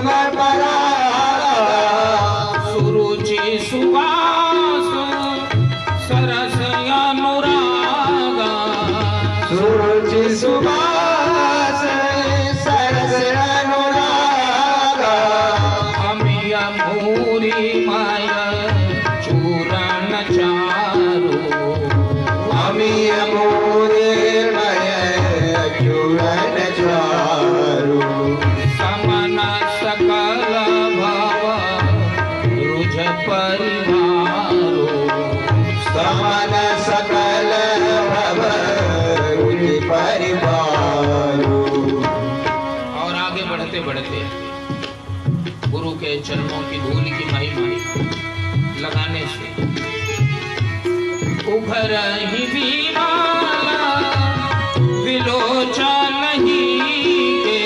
में परागा, सुरुचि सुवास सरस अनुरागा, सुरुचि सुवास सरस अनुरागा, अमिय मूरी माया चूरण चारु, अमिय मूरी माया चूरण चारु, समन सकल भव रुझ परिवारो, समन सकल भव रुझ परिवारो। और आगे बढ़ते बढ़ते गुरु के चरणों की धूल की महिमा लगाने से उभर ही विमाला विलोचन ही के,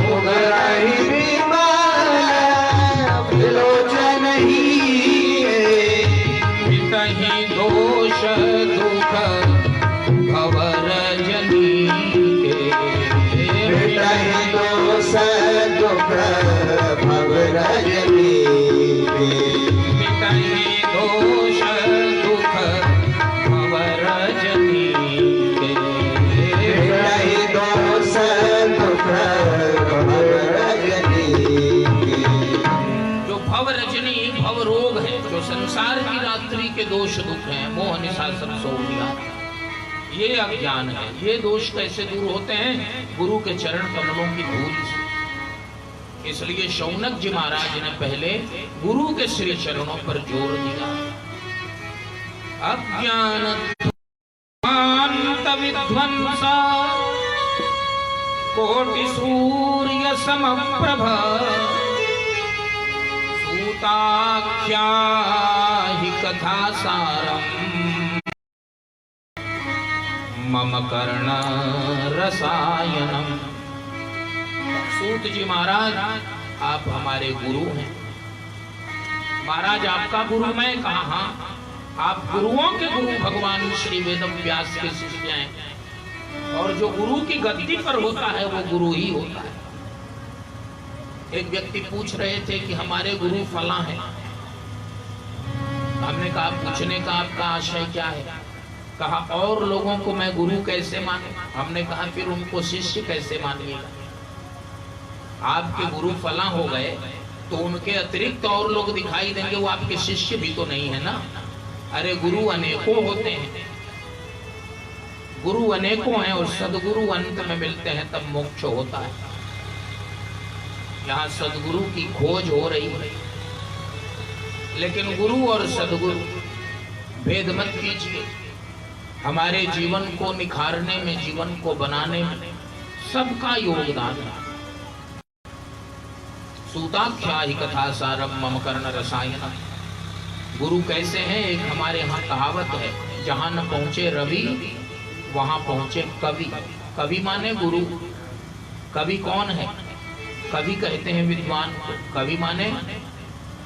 उभर ही विमाला विलोचन ही के, मिटहि दोष दुख भव रजनी के, मिटहि दोष दुख भव रजनी के, मिटहि दोष दुख भव रजनी के, मिटहि दोष दुख भव रजनी के। जो भव रजनी भव रोग है, जो संसार की रात्रि के दोष दुख हैं, मोह निशा सब सो गया, ये अज्ञान है। ये दोष कैसे दूर होते हैं? गुरु के चरण कमलों की धूल से। इसलिए शौनक जी महाराज ने पहले गुरु के श्री चरणों पर जोर दिया। अज्ञान विध्वंसा कोटि सूर्य समप्रभ, सूताख्या हि कथा सारम मम कर्ण रसायनम। सूत जी महाराज, आप हमारे गुरु हैं। महाराज आपका गुरु मैं कहा? आप गुरुओं के गुरु भगवान श्री वेद व्यास के शिष्य हैं, और जो गुरु की गद्दी पर होता है वो गुरु ही होता है। एक व्यक्ति पूछ रहे थे कि हमारे गुरु फला है। हमने कहा पूछने का आपका आशय क्या है? कहा और लोगों को मैं गुरु कैसे मानूं? हमने कहा फिर उनको शिष्य कैसे मानिएगा? आपके गुरु फला हो गए तो उनके अतिरिक्त और लोग दिखाई देंगे, वो आपके शिष्य भी तो नहीं है ना। अरे गुरु अनेकों होते हैं, गुरु अनेकों हैं, और सदगुरु अंत में मिलते हैं तब मोक्ष होता है। यहाँ सदगुरु की खोज हो रही है, लेकिन गुरु और सदगुरु भेद मत कीजिए। हमारे जीवन को निखारने में, जीवन को बनाने में सबका योगदान है। सूताख्या ही कथा सारम मम कर्ण रसायनम। गुरु कैसे हैं? एक हमारे यहाँ कहावत है, जहां न पहुंचे रवि वहां पहुंचे कवि। कवि माने गुरु। कवि कौन है? कवि कहते हैं विद्वान को। कवि माने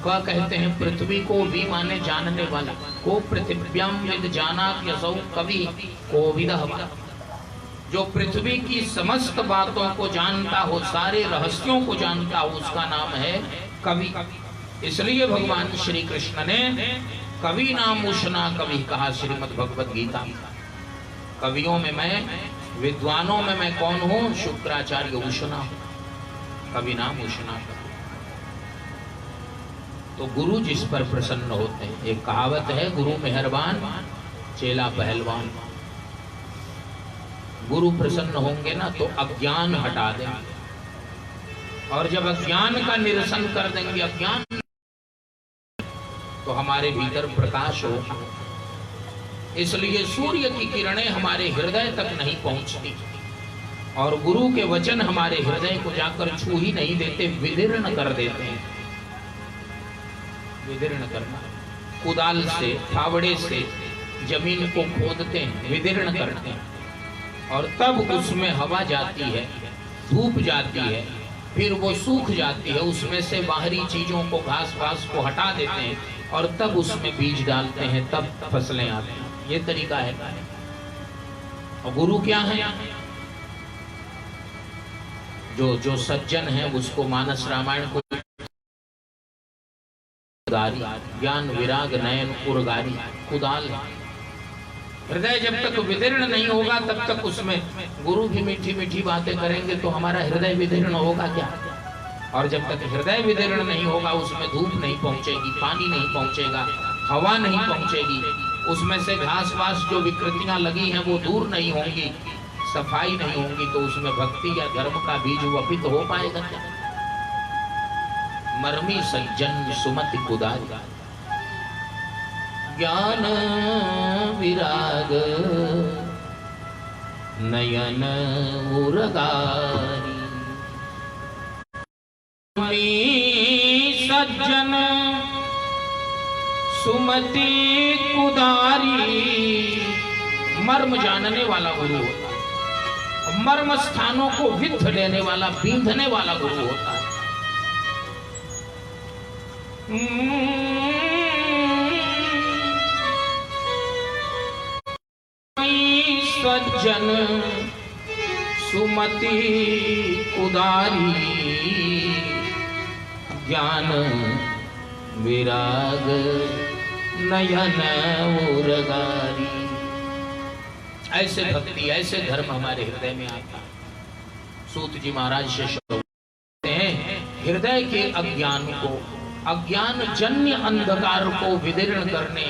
का कहते हैं पृथ्वी को, भी माने जानने वाला को। पृथिव्याम विद जाना यसौ कवि को विदः। जो पृथ्वी की समस्त बातों को जानता हो, सारे रहस्यों को जानता हो, उसका नाम है कवि। इसलिए भगवान श्री कृष्ण ने कवि नाम उष्णा कवि कहा श्रीमद् भगवद गीता। कवियों में मैं, विद्वानों में मैं कौन हूँ? शुक्राचार्य उष्णा, कवि नाम उष्णा। तो गुरु जिस पर प्रसन्न होते हैं, एक कहावत है, गुरु मेहरबान चेला पहलवान। गुरु प्रसन्न होंगे ना तो अज्ञान हटा देंगे, और जब अज्ञान का निरसन कर देंगे, अज्ञान, तो हमारे भीतर प्रकाश होगा। इसलिए सूर्य की किरणें हमारे हृदय तक नहीं पहुंचती, और गुरु के वचन हमारे हृदय को जाकर छू ही नहीं देते, विदीर्ण कर देते हैं। विदीर्ण करना, कुदाल से, फावड़े से जमीन को खोदते हैं, विदीर्ण करते हैं, और तब उसमें हवा जाती है, धूप जाती है, फिर वो सूख जाती है, उसमें से बाहरी चीजों को, घास घास को हटा देते हैं, और तब उसमें बीज डालते हैं, तब फसलें आती हैं। ये तरीका है। और गुरु क्या है? जो सज्जन है उसको मानस रामायण को ज्ञान विराग नयन उर्गारी कुदाल है। हृदय जब तक विदीर्ण नहीं होगा तब तक उसमें गुरु भी मीठी मीठी बातें करेंगे तो हमारा हृदय विदीर्ण होगा क्या? और जब तक हृदय विदीर्ण नहीं होगा उसमें धूप नहीं पहुंचेगी, पानी नहीं पहुंचेगा, हवा नहीं पहुंचेगी, उसमें से घास वास जो विकृतियां लगी हैं वो दूर नहीं होंगी, सफाई नहीं होगी, तो उसमें भक्ति या धर्म का बीज वपित हो पाएगा क्या? मर्मी सज्जन सुमति कुदारी ज्ञान विराग नयन उर्गारी। सज्जन सुमति कुदारी मर्म जानने वाला गुरु होता है, मर्म स्थानों को विद्ध देने वाला, बींधने वाला गुरु होता है। सज्जन सुमति कुदारी ज्ञान विराग नयन उर्गारी। ऐसे भक्ति ऐसे धर्म हमारे हृदय में आता है। सूत जी महाराज से कहते हैं हृदय के अज्ञान को, अज्ञान जन्य अंधकार को विदीर्ण करने,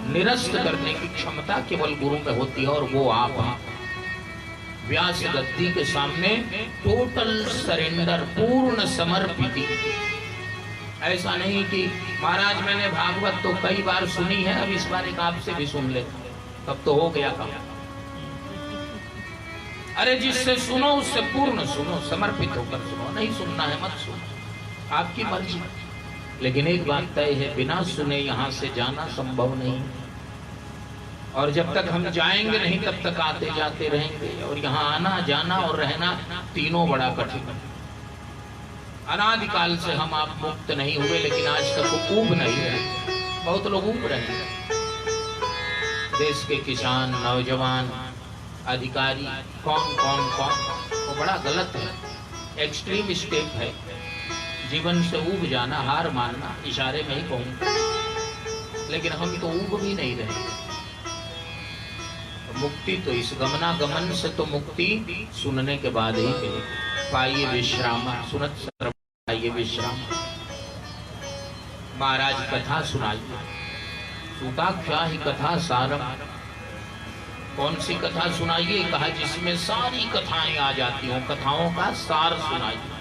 निरस्त करने की क्षमता केवल गुरु में होती है, और वो आप हैं। व्यास गद्दी के सामने टोटल सरेंडर, पूर्ण समर्पित। ऐसा नहीं कि महाराज मैंने भागवत तो कई बार सुनी है, अब इस बार एक आपसे भी सुन ले, तब तो हो गया काम। अरे जिससे सुनो उससे पूर्ण सुनो, समर्पित होकर सुनो, नहीं सुनना है मत सुनो, आपकी मर्जी। लेकिन एक बात तय है, बिना सुने यहाँ से जाना संभव नहीं, और जब तक हम जाएंगे नहीं तब तक आते जाते रहेंगे, और यहाँ आना जाना और रहना तीनों बड़ा कठिन है। अनादिकाल से हम आप मुक्त नहीं हुए, लेकिन आज तक ऊब नहीं रहे, बहुत लोग ऊब रहे हैं। देश के किसान, नौजवान, अधिकारी, कौन कौन कौन, वो बड़ा गलत है, एक्सट्रीम स्टेप है। जीवन से ऊब जाना, हार मानना, इशारे में ही कहूँ, लेकिन हम तो ऊब भी नहीं रहे। तो मुक्ति तो इस गमनागमन से तो मुक्ति सुनने के बाद ही मिले। पाइए विश्राम, सुनत सर्व पाइए विश्राम। महाराज कथा सुनाइए, सूताख्या ही कथा सारम। कौन सी कथा सुनाइए? कहा जिसमें सारी कथाएं आ जाती हों, कथाओं का सार सुनाइए।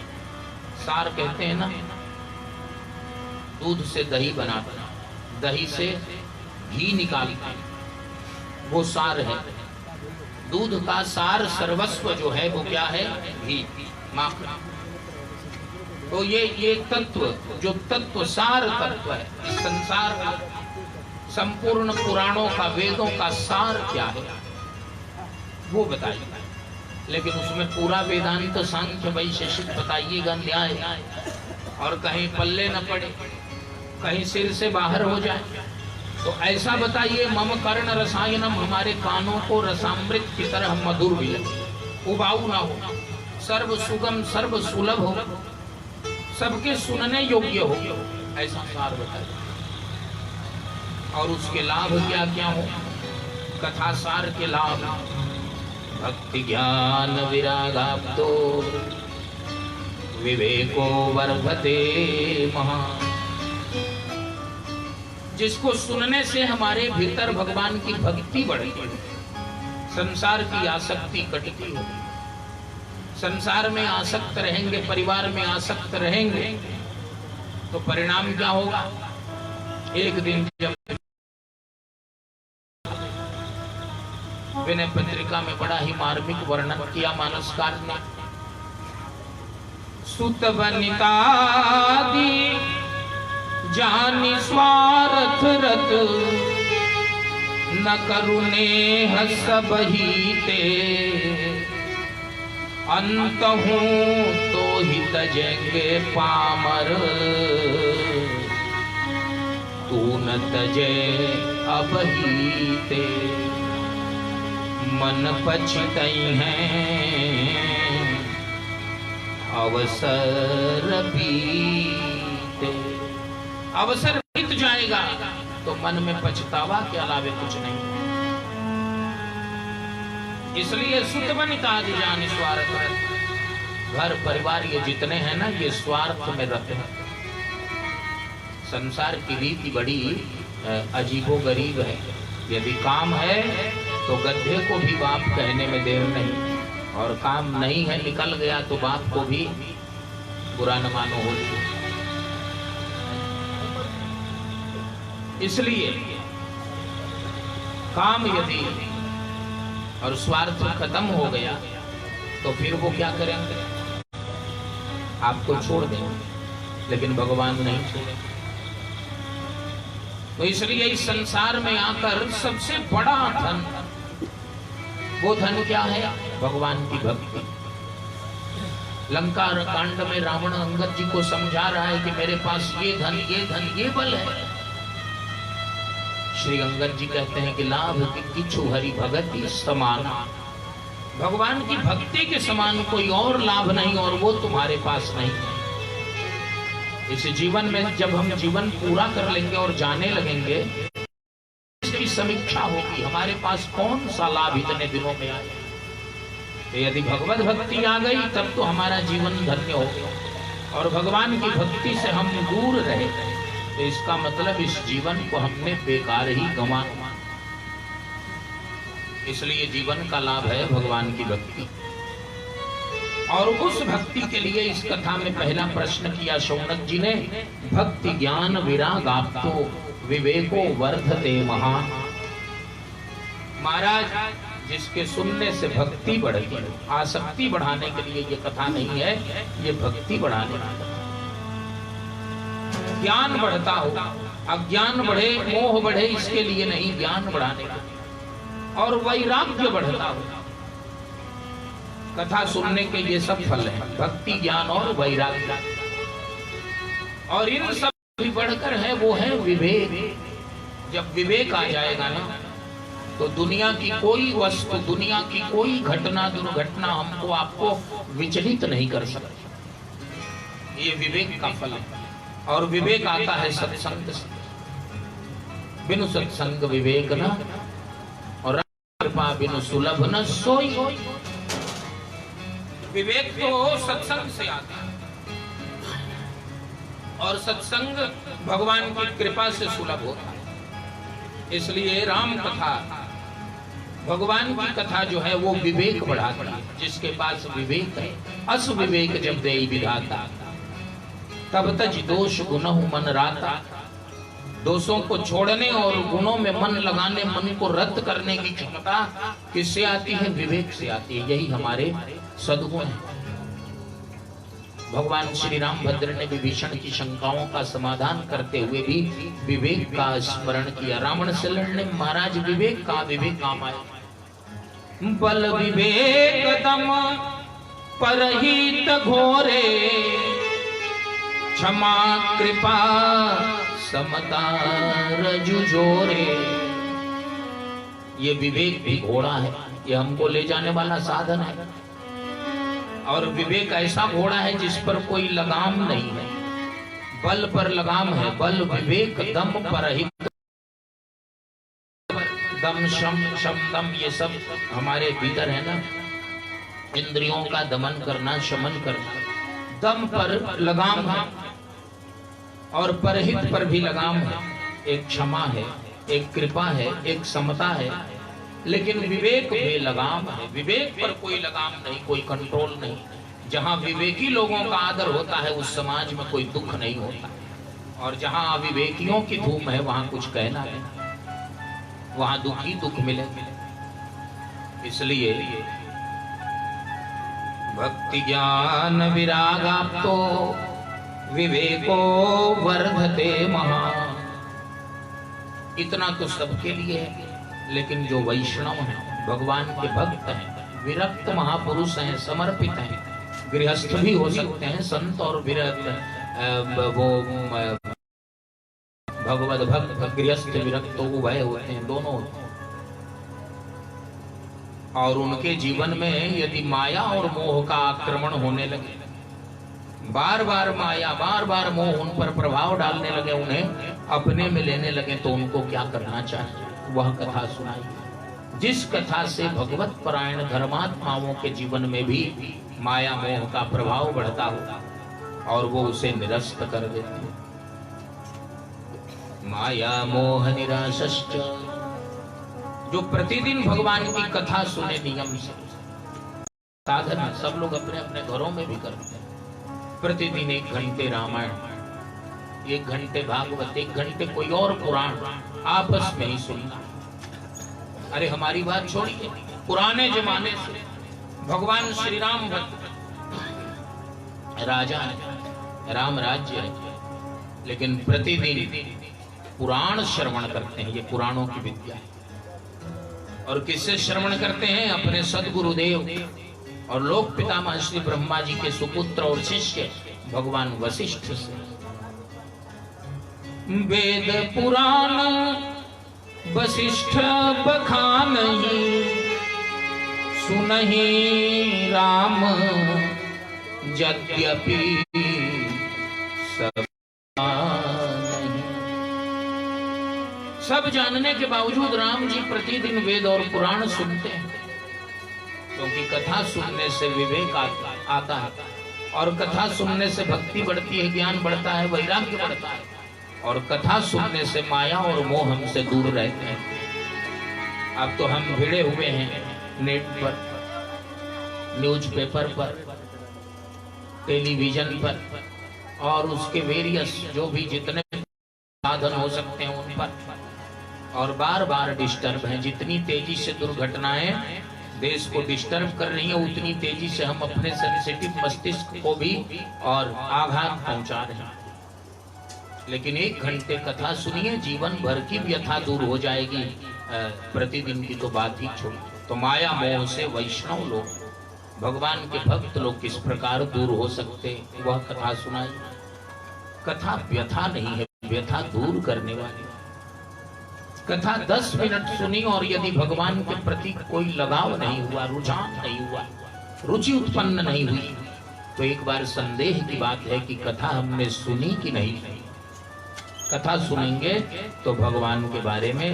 सार कहते हैं ना, दूध से दही बनाते, दही से घी निकालते, वो सार है। दूध का सार सर्वस्व जो है वो क्या है? घी, माखन। तो ये तत्व, जो तत्व सार तत्व है इस संसार का, संपूर्ण पुराणों का, वेदों का सार क्या है वो बताइए। लेकिन उसमें पूरा वेदांत, सांख्य, वैशेषिक बताइएगा, न्याय, और कहीं पल्ले न पड़े, कहीं सिर से बाहर हो जाए। तो ऐसा बताइए मम कर्ण रसायनम, हमारे कानों को रसामृत की तरह मधुर भी लगे, उबाऊ ना हो, सर्व सुगम सर्व सुलभ हो, सबके सुनने योग्य हो, ऐसा सार बताइए। और उसके लाभ क्या क्या हो? कथा सार के लाभ, भक्ति ज्ञान विरागाप्तो विवेको वर्धते महान्। जिसको सुनने से हमारे भीतर भगवान की भक्ति बढ़ती, संसार की आसक्ति कटती हो। संसार में आसक्त रहेंगे, परिवार में आसक्त रहेंगे, तो परिणाम क्या होगा? एक दिन जब विनय पत्रिका में बड़ा ही मार्मिक वर्णन किया मानसकार ने, सुत बनितादि जानि स्वार्थ रत, न करुणे सब ही ते, अंत हूँ तो ही तजेंगे पामर, तू न तजे अब ही ते। मन पछतई हैं अवसर बीते। अवसर बीत जाएगा तो मन में पछतावा के अलावे कुछ नहीं। इसलिए सुत बनिता जान स्वार्थ रत। घर परिवार ये जितने हैं ना, ये स्वार्थ में रहते हैं। संसार की रीति बड़ी अजीबो गरीब है। यदि काम है तो गधे को भी बाप कहने में देर नहीं, और काम नहीं है निकल गया तो बाप को भी बुरा न मानो होली। इसलिए काम यदि और स्वार्थ खत्म हो गया तो फिर वो क्या करेंगे? आपको छोड़ देंगे, लेकिन भगवान नहीं छोड़ेंगे। तो इसलिए इस संसार में आकर सबसे बड़ा धन, वो धन क्या है? भगवान की भक्ति। लंका कांड में रावण अंगद जी को समझा रहा है कि मेरे पास ये धन, ये धन, ये बल है। श्री अंगद जी कहते हैं कि लाभ की किछु हरि भगति समान। भगवान की भक्ति के समान कोई और लाभ नहीं, और वो तुम्हारे पास नहीं है। इस जीवन में जब हम जीवन पूरा कर लेंगे और जाने लगेंगे, इसकी समीक्षा होगी हमारे पास कौन सा लाभ इतने दिनों में आया। तो यदि भगवत भक्ति आ गई तब तो हमारा जीवन धन्य हो गया, और भगवान की भक्ति से हम दूर रहे तो इसका मतलब इस जीवन को हमने बेकार ही गंवाया। इसलिए जीवन का लाभ है भगवान की भक्ति। और उस भक्ति के लिए इस कथा में पहला प्रश्न किया शौनक जी ने, भक्ति ज्ञान विराग आपको विवेको वर्धते महान। महाराज, जिसके सुनने से भक्ति बढ़ती है, आसक्ति बढ़ाने के लिए ये कथा नहीं है, ये भक्ति बढ़ाने की। ज्ञान बढ़ता हो, अज्ञान बढ़े, मोह बढ़े, इसके लिए नहीं, ज्ञान बढ़ाने का। और वैराग्य बढ़ता हो। कथा सुनने के ये सब फल हैं, भक्ति ज्ञान और वैराग्य। और इन सब भी बढ़कर है वो है विवेक। जब विवेक आ जाएगा ना तो दुनिया की कोई वस्तु, दुनिया की कोई घटना दुर्घटना हमको आपको विचलित नहीं कर सकती। ये विवेक का फल है। और विवेक आता है सत्संग से। बिनु सत्संग विवेक न, और कृपा बिनु सुलभ न सोई। विवेक तो सत्संग से आता है, और सत्संग भगवान की कृपा से सुलभ होता है। इसलिए राम कथा, भगवान की कथा जो है वो विवेक बढ़ाती है। जिसके पास विवेक है, अस विवेक जब देई विधाता, तब तज दोष गुनहु मन राता। दोषों को छोड़ने और गुणों में मन लगाने, मन को रद्द करने की क्षमता किससे आती है? विवेक से आती है। यही हमारे सद्गुण है। भगवान श्री रामभद्र ने विभीषण की शंकाओं का समाधान करते हुए भी विवेक का स्मरण किया। रावण से लड़ने महाराज विवेक का, विवेक काम आए। बल विवेक दम परहित घोरे, क्षमा कृपा समता रजु जोरे। ये विवेक भी घोड़ा है, ये हमको ले जाने वाला साधन है। और विवेक ऐसा घोड़ा है जिस पर कोई लगाम नहीं है, बल पर लगाम है। बल विवेक दम परहित, दम शम दम, ये सब हमारे भीतर है ना। इंद्रियों का दमन करना, शमन करना। दम पर लगाम है और परहित पर भी लगाम है। एक क्षमा है, एक कृपा है, एक समता है। लेकिन विवेक में लगाम है। विवेक पर कोई लगाम नहीं, कोई कंट्रोल नहीं। जहां विवेकी लोगों का आदर होता है उस समाज में कोई दुख नहीं होता। और जहां अविवेकियों की धूम है वहां कुछ कहना नहीं, वहां दुख ही दुख मिले। इसलिए भक्ति ज्ञान विराग आपको विवेको वर्धते महान। इतना तो सबके लिए है, लेकिन जो वैष्णव हैं, भगवान के भक्त हैं, विरक्त महापुरुष हैं, समर्पित हैं, गृहस्थ भी हो सकते हैं, संत और विरक्त, वो भगवत भक्त गृहस्थ विरक्त उभय होते हैं, दोनों होते हैं। और उनके जीवन में यदि माया और मोह का आक्रमण होने लगे बार बार माया, बार बार मोह उन पर प्रभाव डालने लगे, उन्हें अपने में लेने लगे, तो उनको क्या करना चाहिए वह कथा सुनाई। जिस कथा से भगवत परायण धर्मात्माओं के जीवन में भी माया मोह का प्रभाव बढ़ता हो और वो उसे निरस्त कर देते। माया मोह निराशश्च, जो प्रतिदिन भगवान की कथा सुने नियम से, साधना सब लोग अपने अपने घरों में भी करते हैं। प्रतिदिन 1 घंटे रामायण, 1 घंटे भागवत, 1 घंटे कोई और पुराण आपस में ही सुनना। अरे हमारी बात छोड़िए, पुराने जमाने से भगवान श्री राम राजा है, राम राज्य है, लेकिन प्रतिदिन पुराण श्रवण करते हैं। ये पुराणों की विद्या है। और किससे श्रवण करते हैं? अपने सदगुरुदेव और लोक पितामह श्री ब्रह्मा जी के सुपुत्र और शिष्य भगवान वशिष्ठ से। वेद पुराण वशिष्ठ बखानहि, सुनहि राम यद्यपि सब जानने के बावजूद राम जी प्रतिदिन वेद और पुराण सुनते हैं, क्योंकि कथा सुनने से विवेक आता है, और कथा सुनने से भक्ति बढ़ती है, ज्ञान बढ़ता है, वैराग्य बढ़ता है, और कथा सुनने से माया और मोह हमसे दूर रहते हैं। अब तो हम भिड़े हुए हैं नेट पर, न्यूज़पेपर पर, टेलीविजन पर, और उसके वेरियस जो भी जितने साधन हो सकते हैं उन पर, और बार बार डिस्टर्ब हैं। जितनी तेजी से दुर्घटनाएं देश को डिस्टर्ब कर रही है, उतनी तेजी से हम अपने सेंसिटिव मस्तिष्क को भी और आघात पहुंचा रहे हैं। लेकिन 1 घंटे कथा सुनिए, जीवन भर की व्यथा दूर हो जाएगी। प्रतिदिन की तो बात ही छोड़ी। तो माया मोह से वैष्णव लोग, भगवान के भक्त लोग किस प्रकार दूर हो सकते, वह कथा सुनाई। कथा व्यथा नहीं है, व्यथा दूर करने वाली कथा। 10 मिनट सुनी और यदि भगवान के प्रति कोई लगाव नहीं हुआ, रुझान नहीं हुआ, रुचि उत्पन्न नहीं हुई, तो एक बार संदेह की बात है कि कथा हमने सुनी कि नहीं। कथा सुनेंगे तो भगवान के बारे में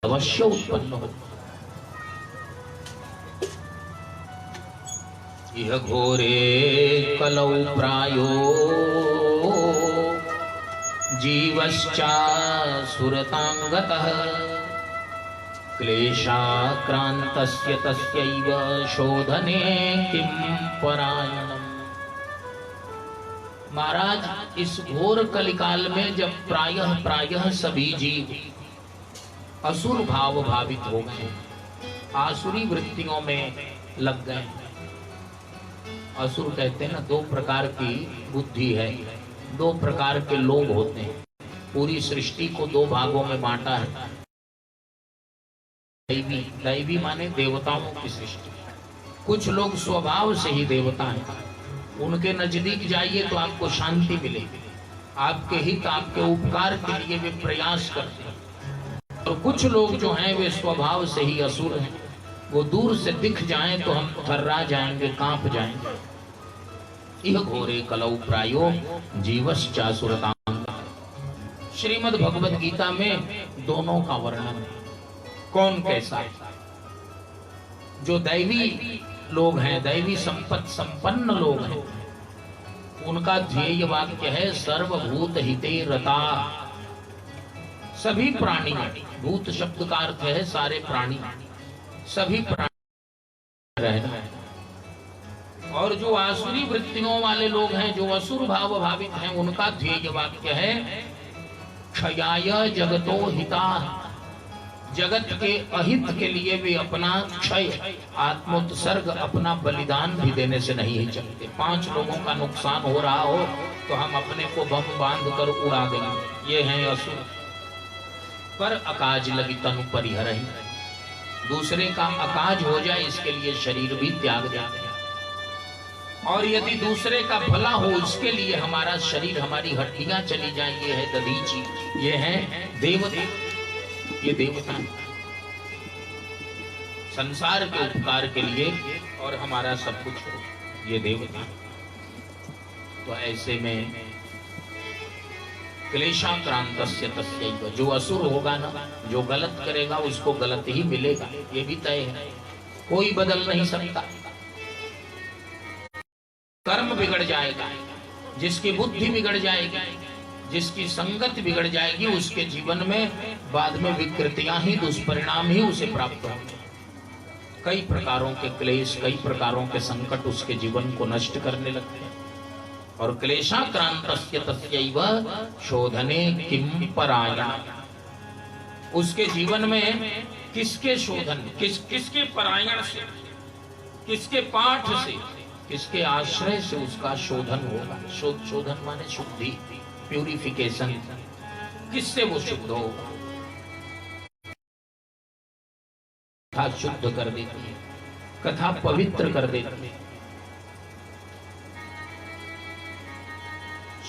अवश्य उत्पन्न हो। यह घोरे कलौ प्रायो जीवश्चासुरतांगतः, क्लेशाक्रांतस्य तस्यैव शोधने किं परायणम्। महाराज, इस घोर कलिकाल में जब प्रायः सभी जीव असुर भाव भावित हो गए, आसुरी वृत्तियों में लग गए। असुर कहते हैं ना, 2 प्रकार की बुद्धि है, 2 प्रकार के लोग होते हैं। पूरी सृष्टि को 2 भागों में बांटा है। दैवी माने देवताओं की सृष्टि। कुछ लोग स्वभाव से ही देवता हैं, उनके नजदीक जाइए तो आपको शांति मिलेगी, आपके हित, आपके उपकार के लिए वे प्रयास करते हैं। और कुछ लोग जो हैं वे स्वभाव से ही असुर हैं, वो दूर से दिख जाएं तो हम थर्रा जाएंगे, कांप जाएंगे। यह घोरे कलौ प्रायो जीवश्चासुरतां। श्रीमद् भगवद गीता में दोनों का वर्णन है। कौन कैसा है? जो दैवी लोग हैं, दैवी संपत्ति संपन्न लोग हैं, उनका ध्येय वाक्य है सर्वभूत हिते रता। सभी प्राणी, भूत शब्द का अर्थ है सारे प्राणी, सभी प्राणी रहना। और जो आसुरी वृत्तियों वाले लोग हैं, जो असुर भाव भावित हैं, उनका ध्येय वाक्य है क्षयाय जगतो हिता। जगत के अहित के लिए वे अपना क्षय, आत्मोत्सर्ग, अपना बलिदान भी देने से नहीं हिचकते। 5 लोगों का नुकसान हो रहा हो तो हम अपने को बम बांध कर उड़ा देंगे, ये हैं असुर। पर अकाज लगी तनु परिहरहि, दूसरे का अकाज हो जाए इसके लिए शरीर भी त्याग देते हैं। और यदि दूसरे का भला हो इसके लिए हमारा शरीर, हमारी हड्डियां चली जाए, ये है दधीची, ये है देवता। ये देवता संसार के उपकार के लिए और हमारा सब कुछ हो, ये देवता। तो ऐसे में क्लेशाक्रांतस्य तस्यैव, जो असुर होगा ना, जो गलत करेगा उसको गलत ही मिलेगा, ये भी तय है, कोई बदल नहीं सकता। कर्म बिगड़ जाएगा, जिसकी बुद्धि बिगड़ जाएगी, जिसकी संगत बिगड़ जाएगी, उसके जीवन में बाद में विकृतियां ही, दुष्परिणाम ही उसे प्राप्त होंगे। कई प्रकारों के क्लेश, कई प्रकारों के संकट उसके जीवन को नष्ट करने लगते हैं। और क्लेशाक्रांतस्य तस्यैव शोधने किम परायण, उसके जीवन में किसके शोधन, किसके परायण से, किसके पाठ से, किसके आश्रय से उसका शोधन होगा। शोधन माने शुद्धि, प्यूरिफिकेशन, किससे वो शुद्ध होगा। कथा शुद्ध कर देती है, कथा पवित्र कर देती है।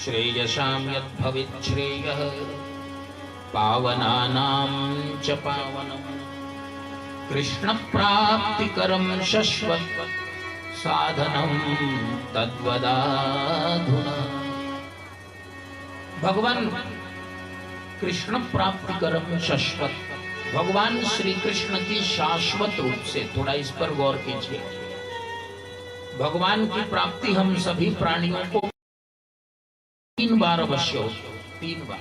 श्रेयसाम यत् भवेत् श्रेयः पावनानां च पावनम् कृष्ण प्राप्तिकरं शश्वत् साधनं तद्वदाधुना। भगवान कृष्ण प्राप्तिकरम शाश्वत, भगवान श्री कृष्ण की शाश्वत रूप से, थोड़ा इस पर गौर कीजिए। भगवान की प्राप्ति हम सभी प्राणियों को 3 बार अवश्य हो, 3 बार,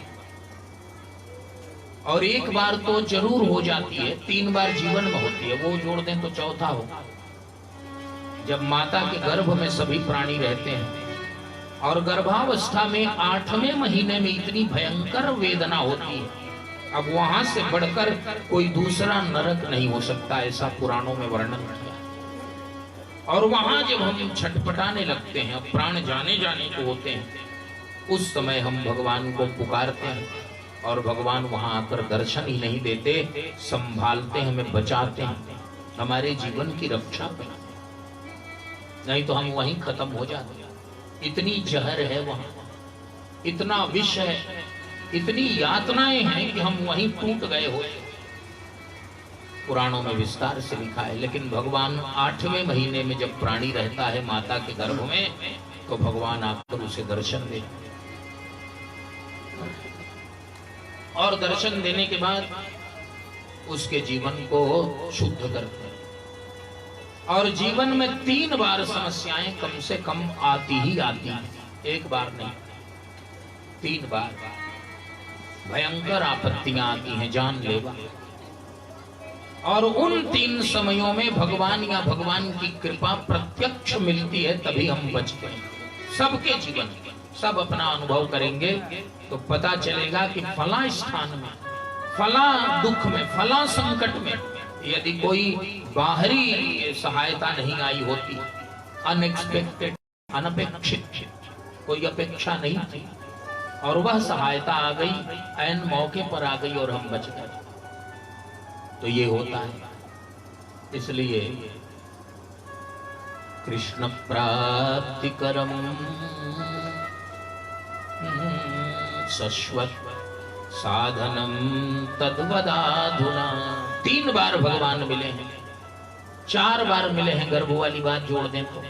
और 1 बार तो जरूर हो जाती है, 3 बार जीवन में होती है, वो जोड़ दें तो चौथा होगा। जब माता के गर्भ में सभी प्राणी रहते हैं और गर्भावस्था में 8वें महीने में इतनी भयंकर वेदना होती है, अब वहां से बढ़कर कोई दूसरा नरक नहीं हो सकता, ऐसा पुराणों में वर्णन किया। और वहां जब हम छटपटाने लगते हैं, अब प्राण जाने को होते हैं, उस समय हम भगवान को पुकारते हैं और भगवान वहां आकर दर्शन ही नहीं देते, संभालते हैं, हमें बचाते हैं, हमारे जीवन की रक्षा करते, नहीं तो हम वहीं खत्म हो जाते। इतनी जहर है वहां, इतना विष है, इतनी यातनाएं हैं कि हम वहीं टूट गए हो। पुराणों में विस्तार से लिखा है। लेकिन भगवान 8वें महीने में जब प्राणी रहता है माता के गर्भ में, तो भगवान आकर उसे दर्शन देते, और दर्शन देने के बाद उसके जीवन को शुद्ध करते हैं। और जीवन में 3 बार समस्याएं कम से कम आती ही आती हैं, 1 बार नहीं, 3 बार भयंकर आपत्तियां आती हैं, जानलेवा। और उन 3 समयों में भगवान या भगवान की कृपा प्रत्यक्ष मिलती है, तभी हम बचते हैं। सबके जीवन, सब अपना अनुभव करेंगे तो पता चलेगा कि फला स्थान में, फला दुख में, फला संकट में यदि कोई बाहरी सहायता नहीं आई होती, अनएक्सपेक्टेड, अनपेक्षित, कोई अपेक्षा नहीं थी, और वह सहायता आ गई, ऐन मौके पर आ गई और हम बच गए, तो ये होता है। इसलिए कृष्ण प्राप्ति करम शाश्वत साधनम तद्वदाधुना। 3 बार भगवान मिले हैं, 4 बार मिले हैं, गर्भ वाली बात जोड़ दें तो,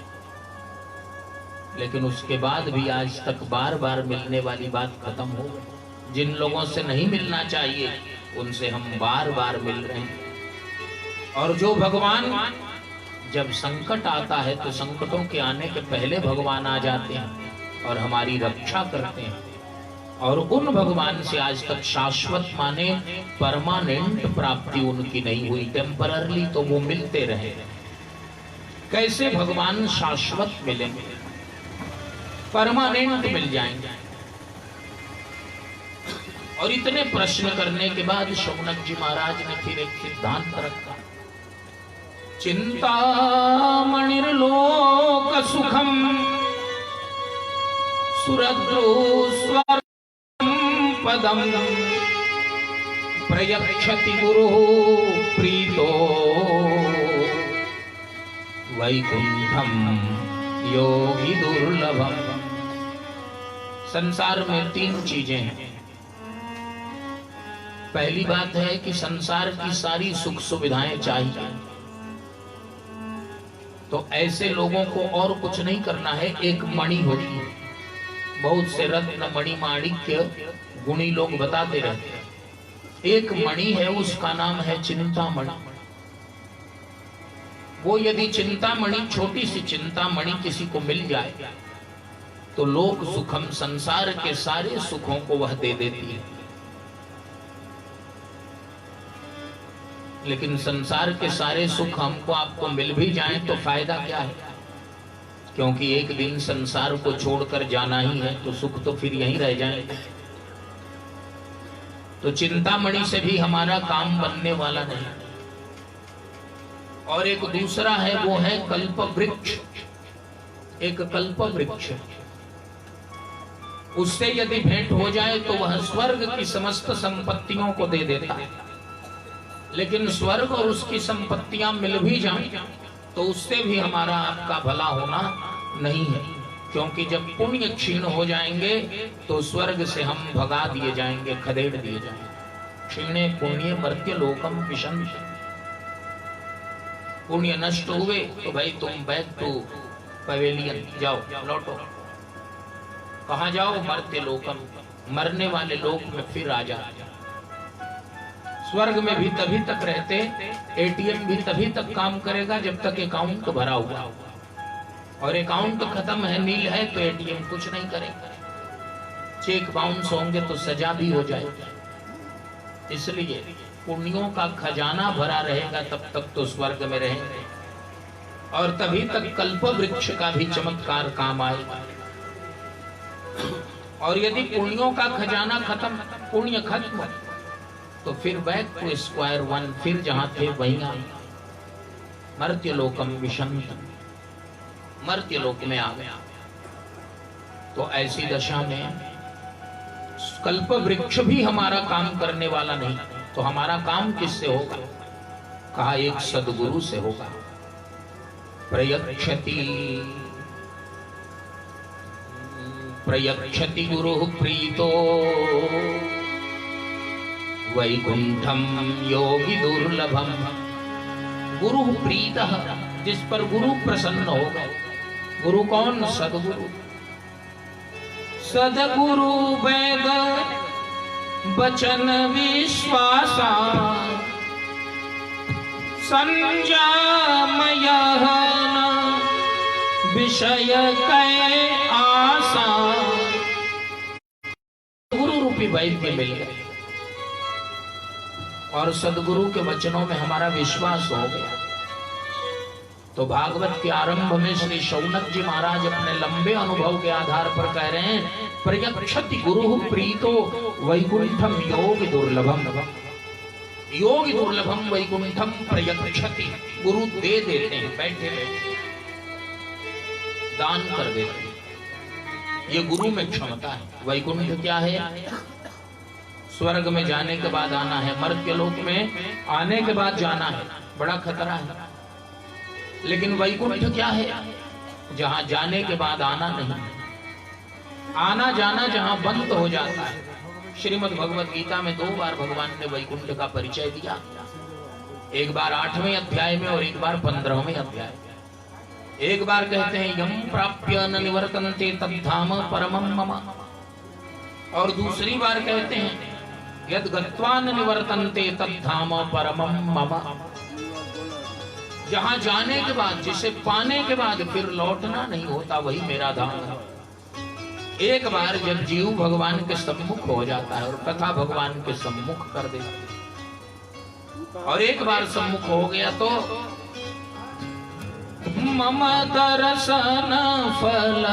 लेकिन उसके बाद भी आज तक बार बार मिलने वाली बात खत्म हो गई। जिन लोगों से नहीं मिलना चाहिए उनसे हम बार बार मिल रहे हैं। और जो भगवान, जब संकट आता है तो संकटों के आने के पहले भगवान आ जाते हैं और हमारी रक्षा करते हैं। और उन भगवान से आज तक शाश्वत माने परमानेंट प्राप्ति उनकी नहीं हुई, टेम्पररली तो वो मिलते रहे। कैसे भगवान शाश्वत मिलेंगे, परमानेंट मिल जाएंगे? और इतने प्रश्न करने के बाद शौनक जी महाराज ने फिर एक सिद्धांत रखा, चिंतामणिर्लोक सुखम सुरद्रुस्वर पदम प्रयक्षति गुरु प्रीतो वैकुंठम योगी दुर्लभम। संसार में 3 चीजें हैं। पहली बात है कि संसार की सारी सुख सुविधाएं चाहिए, तो ऐसे लोगों को और कुछ नहीं करना है, एक मणि होती है, बहुत से रत्न मणि माणिक्य गुणी लोग बताते रहते हैं। एक मणि है, उसका नाम है चिंतामणि। वो यदि चिंतामणि, छोटी सी चिंतामणि किसी को मिल जाए तो लोक सुखम, संसार के सारे सुखों को वह दे देती है। लेकिन संसार के सारे सुख हमको आपको मिल भी जाएं तो फायदा क्या है, क्योंकि एक दिन संसार को छोड़कर जाना ही है, तो सुख तो फिर यहीं रह जाएंगे। तो चिंतामणि से भी हमारा काम बनने वाला नहीं। और एक दूसरा है, वो है कल्प वृक्ष। एक कल्प वृक्ष, उससे यदि भेंट हो जाए तो वह स्वर्ग की समस्त संपत्तियों को दे देता है। लेकिन स्वर्ग और उसकी संपत्तियां मिल भी जाएं तो उससे भी हमारा आपका भला होना नहीं है, क्योंकि जब पुण्य क्षीण हो जाएंगे तो स्वर्ग से हम भगा दिए जाएंगे, खदेड़ दिए जाएंगे। क्षीणे पुण्य मर्त्य लोकम विशंति। पुण्य नष्ट हुए तो भाई तुम बैक टू पवेलियन जाओ, लौटो। कहाँ जाओ? मर्त्य लोकम, मरने वाले लोक में फिर आ जाओ। स्वर्ग में भी तभी तक रहते, एटीएम भी तभी तक काम करेगा जब तक अकाउंट भरा हुआ, और अकाउंट खत्म है, नील है, तो एटीएम कुछ नहीं करेगा। चेक बाउंस होंगे तो सजा भी हो जाएगी। इसलिए पुण्यों का खजाना भरा रहेगा तब तक तो स्वर्ग में रहेंगे, और तभी तक कल्प वृक्ष का भी चमत्कार काम आएगा। और यदि पुण्यों का खजाना खत्म, पुण्य खत्म, तो फिर बैक टू स्क्वायर वन, फिर जहां थे वहीं आए। मर्त्य लोकम विशंतम, मर्त्य लोक में आ गया। तो ऐसी दशा में कल्प वृक्ष भी हमारा काम करने वाला नहीं, तो हमारा काम किससे होगा? कहा एक सद्गुरु से होगा। प्रयक्षति प्रयक्षति गुरु प्रीतो वैकुंठम योगी दुर्लभम। गुरु प्रीतः, जिस पर गुरु प्रसन्न हो गए। गुरु कौन? सदगुरु। सदगुरु वेद वचन विश्वासा, संयमय विषय कै आशा। गुरु रूपी वैद्य मिल गए और सदगुरु के वचनों में हमारा विश्वास हो गया। तो भागवत के आरंभ में श्री शौनक जी महाराज अपने लंबे अनुभव के आधार पर कह रहे हैं, प्रयक्षति गुरु प्रीतो वैकुंठम योग दुर्लभम। योग दुर्लभम वैकुंठम प्रयक्षति। गुरु दे देते हैं, बैठे बैठे दान कर देते हैं। ये गुरु में क्षमता है। वैकुंठ क्या है? स्वर्ग में जाने के बाद आना है, मर्त्य लोक में आने के बाद जाना है, बड़ा खतरा है। लेकिन वैकुंठ क्या है? जहां जाने के बाद आना नहीं, आना जाना जहां बंद हो जाता है। श्रीमद् भगवत गीता में 2 बार भगवान ने वैकुंठ का परिचय दिया, एक बार 8वें अध्याय में और एक बार 15वें अध्याय। एक बार कहते हैं यम प्राप्य न निवर्तन्ते तद्धाम परमं मम, और दूसरी बार कहते हैं यद गत्वा न निवर्तन्ते तद्धाम परमं मम। जहां जाने के बाद, जिसे पाने के बाद फिर लौटना नहीं होता, वही मेरा धाम है। एक बार जब जीव भगवान के सम्मुख हो जाता है और कथा भगवान के सम्मुख कर देता है, और एक बार सम्मुख हो गया तो मम दर्शन फल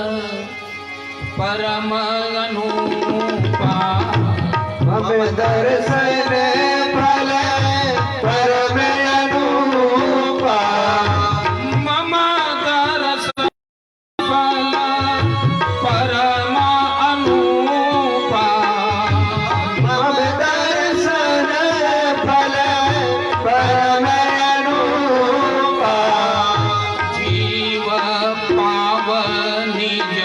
परम अनुपा। मम दर्शन फल परम अनुपा। मम दर्शन फल परम अनुपा। मम दर्शन फल परम अनुपा। जीव पाव निज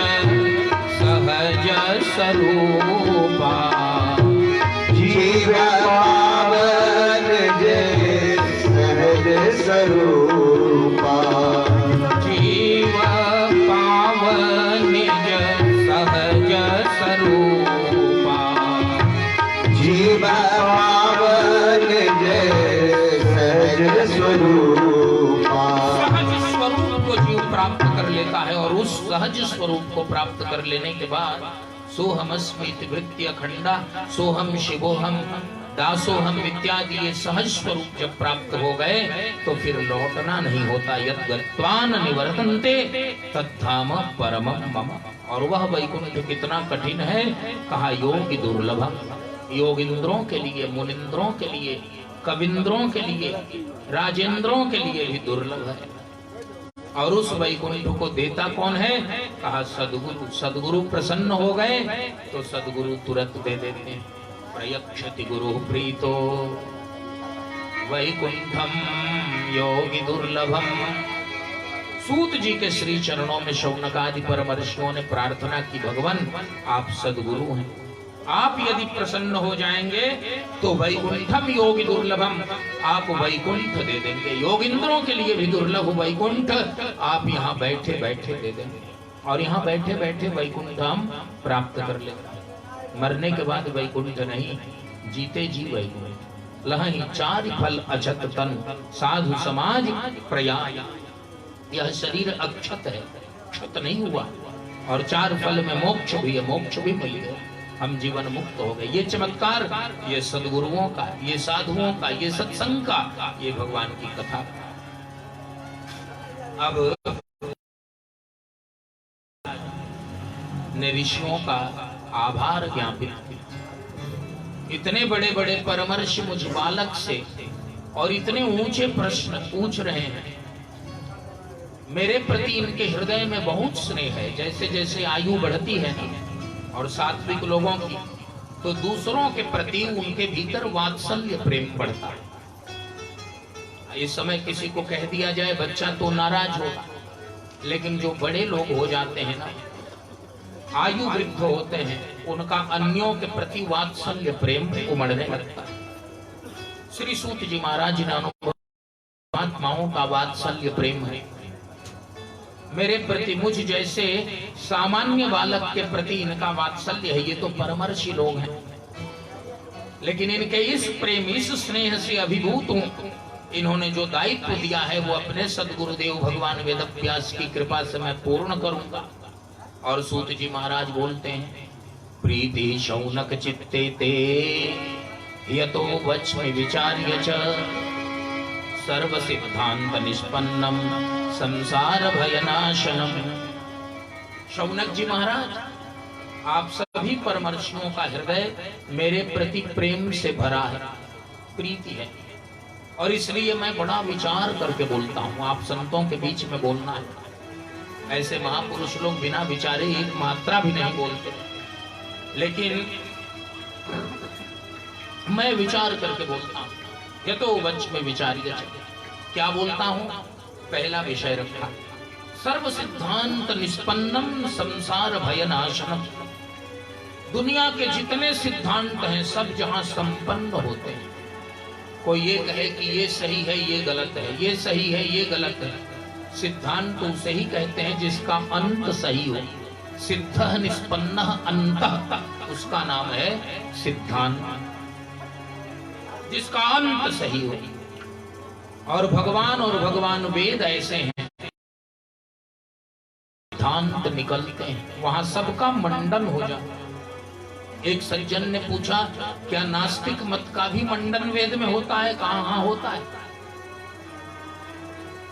सहज स्वरूपा। जीव पावन जय सहज स्वरूपा। जीव पाव निज सहज जीव पावन जय सहज स्वरूपा। सहज स्वरूप को जीव प्राप्त कर लेता है और उस सहज स्वरूप को प्राप्त कर लेने के बाद सोहमस्मिति वृत्ति अखंडा सोहम शिवोहम दासोहम इत्यादि ये सहज स्वरूप जब प्राप्त हो गए तो फिर लौटना नहीं होता। यद गत्वान निवर्तन्ते तद्धाम परमं मम। और वह वैकुंठ कितना कठिन है, कहा योगी दुर्लभम। योगिंद्रों के लिए, मुनिंद्रों के लिए, कविंद्रों के लिए, राजेंद्रों के लिए भी दुर्लभ है। और उस वैकुंठ को देता कौन है, कहा सदगुरु। सदगुरु प्रसन्न हो गए तो सदगुरु तुरंत दे देते हैं। प्रयक्षति गुरु प्रीतो वैकुंठम योगी दुर्लभम। सूत जी के श्री चरणों में शौनक आदि परम ऋषियों ने प्रार्थना की, भगवान आप सदगुरु हैं, आप यदि प्रसन्न हो जाएंगे तो वैकुंठम योगी दुर्लभम, आप वैकुंठ दे देंगे। योगिंद्रों के लिए भी दुर्लभ वैकुंठ आप यहाँ बैठे बैठे दे देंगे। और यहाँ बैठे बैठे वैकुंठ हम प्राप्त कर लेंगे। मरने के बाद वैकुंठ नहीं, जीते जी वैकुंठ। लहई चार फल अछत तन साधु समाज प्रयाय। यह शरीर अक्षत है, क्षत नहीं हुआ। और चार फल में मोक्ष भी है, मोक्ष भी मिल गया, हम जीवन मुक्त हो गए। ये चमत्कार ये सदगुरुओं का, ये साधुओं का, ये सत्संग का, ये भगवान की कथा। अब ने ऋषियों का आभार ज्ञापित। इतने बड़े बड़े परमर्षि मुझ बालक से और इतने ऊंचे प्रश्न पूछ रहे हैं। मेरे प्रति इनके हृदय में बहुत स्नेह है। जैसे जैसे आयु बढ़ती है और सात्विक लोगों की, तो दूसरों के प्रति उनके भीतर वात्सल्य प्रेम बढ़ता है। इस समय किसी को कह दिया जाए बच्चा तो नाराज होगा, लेकिन जो बड़े लोग हो जाते हैं ना, आयु वृद्ध होते हैं, उनका अन्यों के प्रति वात्सल्य प्रेम उमड़ने लगता है। श्री सूत जी महाराज ने अनुभव आत्माओं का वात्सल्य प्रेम है। मेरे प्रति मुझ जैसे सामान्य बालक के प्रति इनका वात्सल्य है। ये तो परमर्षि लोग हैं, लेकिन इनके इस प्रेम, इस स्नेह से अभिभूत हूं। इन्होंने जो दायित्व दिया है वो अपने सदगुरुदेव भगवान वेदव्यास की कृपा से मैं पूर्ण करूंगा। और सूत जी महाराज बोलते हैं, प्रीति शौनक चित्ते ते यतो वच्मि विचार्य च सर्व सिद्धांत निष्पन्नम संसार भयनाशनम। शौनक जी महाराज, आप सभी परमर्षियों का हृदय मेरे प्रति प्रेम से भरा है, प्रीति है, और इसलिए मैं बड़ा विचार करके बोलता हूँ। आप संतों के बीच में बोलना है। ऐसे महापुरुष लोग बिना विचारे एक मात्रा भी नहीं बोलते, लेकिन मैं विचार करके बोलता हूँ। ये तो वच में विचारिए। क्या बोलता हूँ? पहला विषय रखा, सर्व सिद्धांत निष्पन्नम संसार भयनाशनम। दुनिया के जितने सिद्धांत हैं सब जहां संपन्न होते हैं। कोई ये कहे कि ये सही है, ये गलत है, ये सही है, ये गलत है। सिद्धांत तो उसे ही कहते हैं जिसका अंत सही हो। सिद्ध निष्पन्न अंतः, उसका नाम है सिद्धांत, जिसका अंत सही हो। और भगवान और भगवान वेद ऐसे हैं, सिद्धांत निकलते हैं, वहां सबका मंडन हो जाता है। एक सज्जन ने पूछा, क्या नास्तिक मत का भी मंडन वेद में होता है? कहाँ होता है?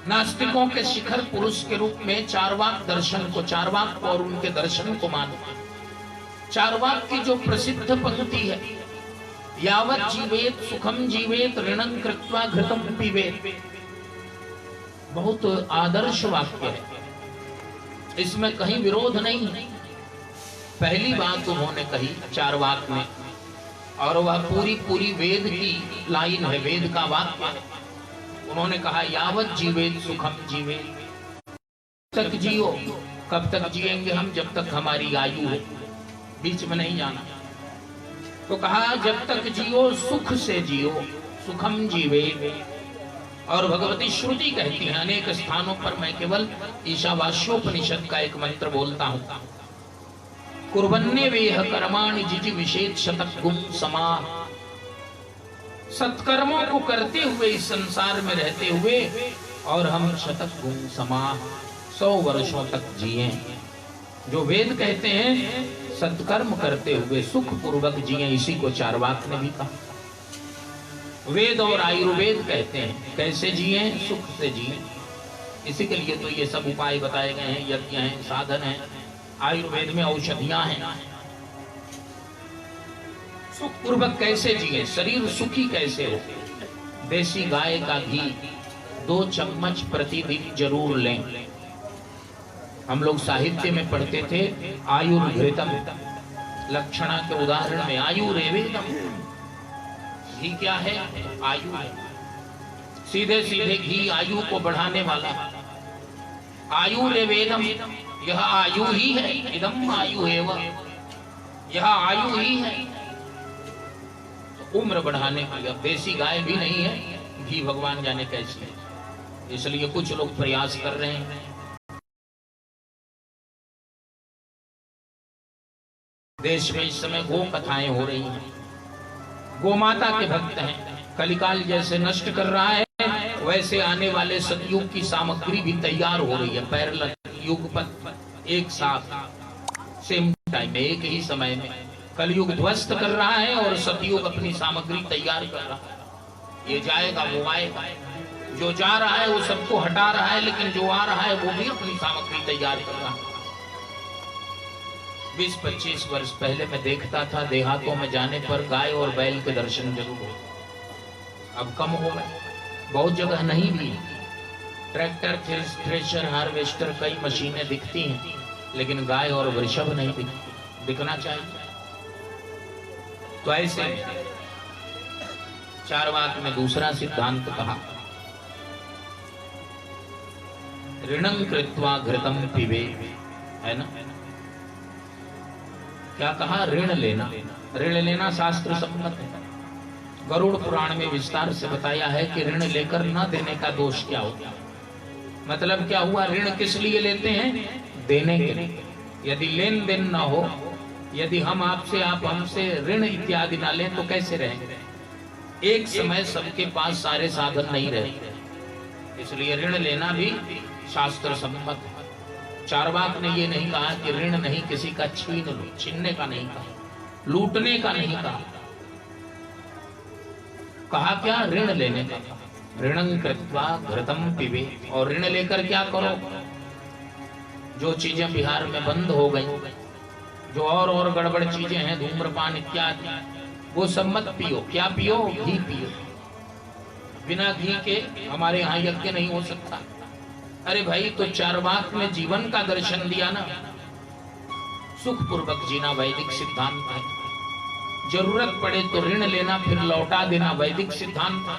नास्तिकों के शिखर पुरुष के रूप में चारवाक दर्शन को, चारवाक और उनके दर्शन को मानो। चारवाक की जो प्रसिद्ध पंक्ति है, यावत् जीवेत सुखम जीवेत ऋणं कृत्वा घृतम पीवेत, बहुत आदर्श वाक्य है। इसमें कहीं विरोध नहीं है। पहली बात उन्होंने कही चारवाक में, और वह पूरी वेद की लाइन है, वेद का वाक्य। उन्होंने कहा, यावत् जीवेत सुखम जीवेत, तक जियो। कब तक जिएंगे हम? जब तक हमारी आयु हो, बीच में नहीं जाना। तो कहा, जब तक जियो सुख से जियो, सुखम जीवेत। और भगवती श्रुति कहती है अनेक स्थानों पर, मैं केवल ईशावास्योपनिषद का एक मंत्र बोलता हूं। कुर्बन्ने वेह कर्माणि जिजि विषेद शतक गुम समा। सत्कर्मों को करते हुए इस संसार में रहते हुए और हम शतक गुम समा 100 वर्षों तक जिए। जो वेद कहते हैं सत्कर्म करते हुए सुख पूर्वक जिए, इसी को चार्वाक ने भी कहा। वेद और आयुर्वेद कहते हैं कैसे जिए, सुख से जिए। इसी के लिए तो ये सब उपाय बताए गए हैं, यज्ञ हैं, साधन हैं, आयुर्वेद में औषधियां हैं। सुख पूर्वक कैसे जिए, शरीर सुखी कैसे हो। देसी गाय का घी 2 चम्मच प्रतिदिन जरूर लें। हम लोग साहित्य में पढ़ते थे आयुर्घृतम, लक्षणा के उदाहरण में आयुर्वेदम। घी क्या है? आयु है। सीधे सीधे घी आयु को बढ़ाने वाला। आयुर्वेदम, यह आयु ही है। इदम आयु एव, यह आयु ही है। तो उम्र बढ़ाने के लिए देसी गाय भी नहीं है, घी भगवान जाने कैसे। इसलिए कुछ लोग प्रयास कर रहे हैं। देश में इस समय गो कथाएं हो रही हैं। गो माता के भक्त हैं। कलिकाल जैसे नष्ट कर रहा है, वैसे आने वाले सतयुग की सामग्री भी तैयार हो रही है। पैरेलल, युगपथ, एक साथ, सेम टाइम, एक ही समय में कलयुग ध्वस्त कर रहा है और सतयुग अपनी सामग्री तैयार कर रहा है। ये जाएगा वो आएगा। जो जा रहा है वो सबको हटा रहा है, लेकिन जो आ रहा है वो भी अपनी सामग्री तैयार कर रहा है। 20-25 वर्ष पहले मैं देखता था देहातों में जाने पर गाय और बैल के दर्शन जरूर हो। अब कम हो गए, बहुत जगह नहीं भी। ट्रैक्टर, थ्रेशर, हार्वेस्टर, कई मशीनें दिखती हैं, लेकिन गाय और वृषभ नहीं दिखना चाहिए। तो ऐसे चार्वाक ने दूसरा सिद्धांत कहा, ऋणं कृत्वा घृतम पिबे, है ना। क्या कहा? ऋण लेना। ऋण लेना शास्त्र सम्मत है। गरुड़ पुराण में विस्तार से बताया है कि ऋण लेकर न देने का दोष क्या होगा। मतलब क्या हुआ? ऋण किस लिए लेते हैं? देने के लिए। यदि लेन देन न हो, यदि हम आपसे, आप हमसे ऋण इत्यादि न लें तो कैसे रहेंगे? एक समय सबके पास सारे साधन नहीं रहे, इसलिए ऋण लेना भी शास्त्र सम्मत है। चार्वाक ने ये नहीं कहा कि ऋण नहीं किसी का छीन लो, छीनने का नहीं कहा, लूटने का नहीं कहा। कहा क्या? ऋण लेने का। ऋणं कृत्वा घृतम पिबे। और ऋण लेकर क्या करो? जो चीजें बिहार में बंद हो गई, जो और गड़बड़ चीजें हैं, धूम्रपान इत्यादि, वो सब मत पियो। क्या पियो? घी पियो। बिना घी के हमारे यहाँ यज्ञ नहीं हो सकता। अरे भाई, तो चार्वाक ने जीवन का दर्शन दिया ना। सुख पूर्वक जीना वैदिक सिद्धांत है। जरूरत पड़े तो ऋण लेना फिर लौटा देना वैदिक सिद्धांत है।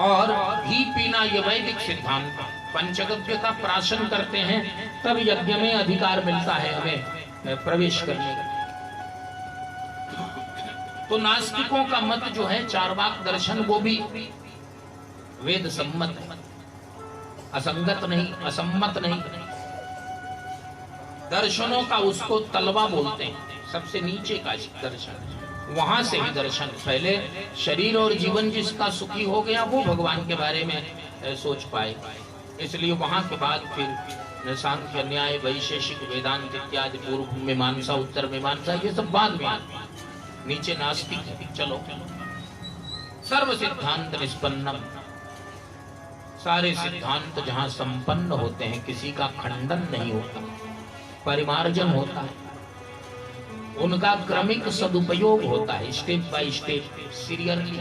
और घी पीना ये वैदिक सिद्धांत है। पंचगव्य का प्राशन करते हैं तब यज्ञ में अधिकार मिलता है हमें प्रवेश करने का। तो नास्तिकों का मत जो है चार्वाक दर्शन, वो भी वेद सम्मत है, असंगत नहीं, असम्मत नहीं। दर्शनों का उसको तलवा बोलते हैं, सबसे नीचे का दर्शन। वहां से ही दर्शन। पहले शरीर और जीवन जिसका सुखी हो गया वो भगवान के बारे में सोच पाए, इसलिए वहां के बाद फिर सांख्य, न्याय, वैशेषिक, वेदांत इत्यादि, पूर्व मीमांसा, उत्तर मीमांसा, ये सब बाद में। नीचे नास्तिक है। चलो, सर्व सिद्धांत निष्पन्नम। सारे सिद्धांत जहां संपन्न होते हैं, किसी का खंडन नहीं होता, परिमार्जन होता है, उनका क्रमिक सदुपयोग होता है, स्टेप बाय स्टेप, सीरियसली।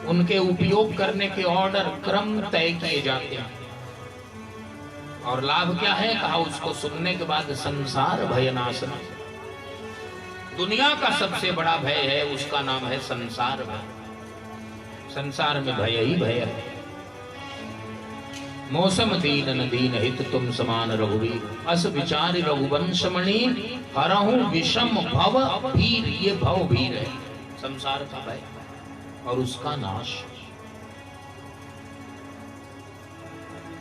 उनके उपयोग करने के ऑर्डर, क्रम तय किए जाते हैं। और लाभ क्या है? कहा उसको सुनने के बाद संसार भयनाशन। दुनिया का सबसे बड़ा भय है, उसका नाम है संसार भय। संसार में भय ही भय है। मौसम दीन न दीन हित तुम समान रघुवीर, अस विचार रघुवंश मणि, हरहु विषम भव भीर। ये भव भीर है संसार का भय और उसका नाश।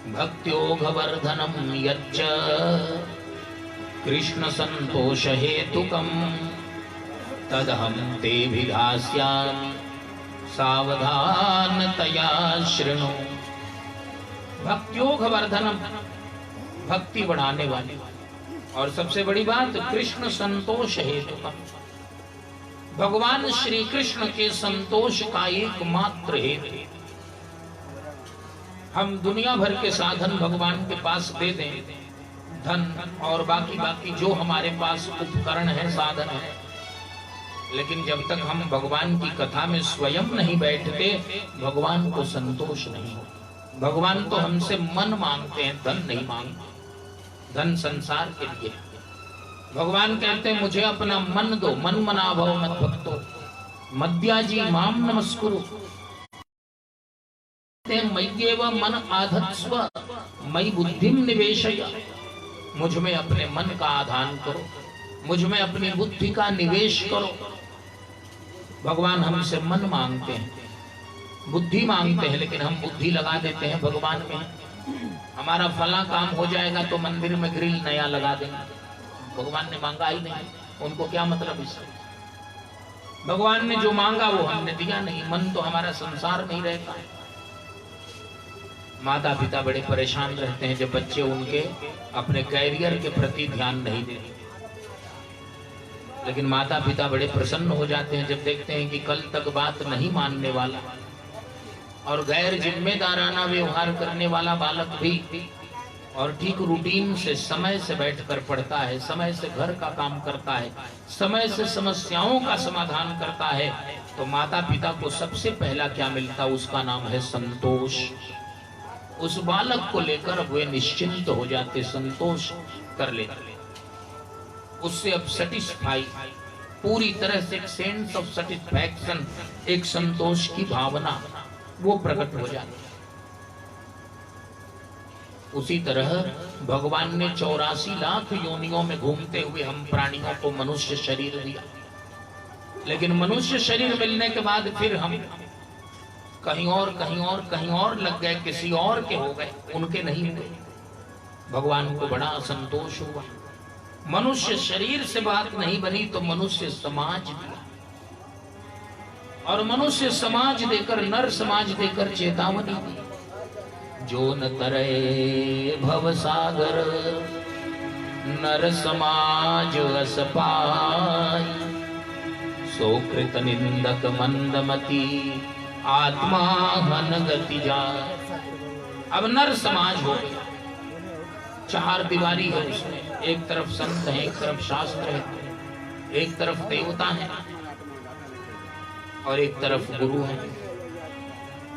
भक्त्योघवर्धनम यच्च कृष्ण संतोष हेतुकम तदहम ते विधास्यामि सावधानतया शृणु। भक्त्योग वर्धनम, भक्ति बढ़ाने वाली, और सबसे बड़ी बात कृष्ण संतोष हेतुकम, भगवान श्री कृष्ण के संतोष का एकमात्र हेतु। हम दुनिया भर के साधन भगवान के पास दे दें, धन और बाकी जो हमारे पास उपकरण है, साधन है, लेकिन जब तक हम भगवान की कथा में स्वयं नहीं बैठते, भगवान को संतोष नहीं हो। भगवान तो हमसे मन मांगते हैं, धन नहीं मांगते। धन संसार के लिए। भगवान कहते हैं मुझे अपना मन दो, मन मना भव मत भक्तो मद्याजी माम नमस्कुरु। मय्येव मन आधत्स्व मयि बुद्धिम निवेशय, मुझ में अपने मन का आधान करो, मुझ में अपनी बुद्धि का निवेश करो। भगवान हमसे मन मांगते हैं, बुद्धि मांगते हैं, लेकिन हम बुद्धि लगा देते हैं भगवान में। हमारा फला काम हो जाएगा तो मंदिर में ग्रिल नया लगा देंगे। भगवान ने मांगा ही नहीं, उनको क्या मतलब इससे। भगवान ने जो मांगा वो हमने दिया नहीं। मन तो हमारा संसार नहीं रहता है। माता पिता बड़े परेशान रहते हैं जब बच्चे उनके अपने कैरियर के प्रति ध्यान नहीं देते, लेकिन माता पिता बड़े प्रसन्न हो जाते हैं जब देखते हैं कि कल तक बात नहीं मानने वाला और गैर जिम्मेदाराना व्यवहार करने वाला बालक भी और ठीक रूटीन से समय से बैठकर पढ़ता है, समय से घर का काम करता है, समय से समस्याओं का समाधान करता है, तो माता पिता को सबसे पहला क्या मिलता, उसका नाम है संतोष। उस बालक को लेकर वे निश्चिंत हो जाते, संतोष कर लेते, उससे अब सेटिस्फाई, पूरी तरह से एक सेंस ऑफ सेटिस्फैक्शन, एक संतोष की भावना वो प्रकट हो जाती। उसी तरह भगवान ने 84 लाख योनियों में घूमते हुए हम प्राणियों को मनुष्य शरीर दिया, लेकिन मनुष्य शरीर मिलने के बाद फिर हम कहीं और लग गए, किसी और के हो गए, उनके नहीं हुए। भगवान को बड़ा असंतोष हुआ। मनुष्य शरीर से बात नहीं बनी तो मनुष्य समाज दिया, और मनुष्य समाज देकर, नर समाज देकर चेतावनी दी, जो न तरे भव सागर नर समाज अस पाई, सो कृत निंदक मंदमती आत्मा हन गति जाय। अब नर समाज हो गया, चार दीवारी है उसमें, एक तरफ संत है, एक तरफ शास्त्र है, एक तरफ देवता है और एक तरफ गुरु है।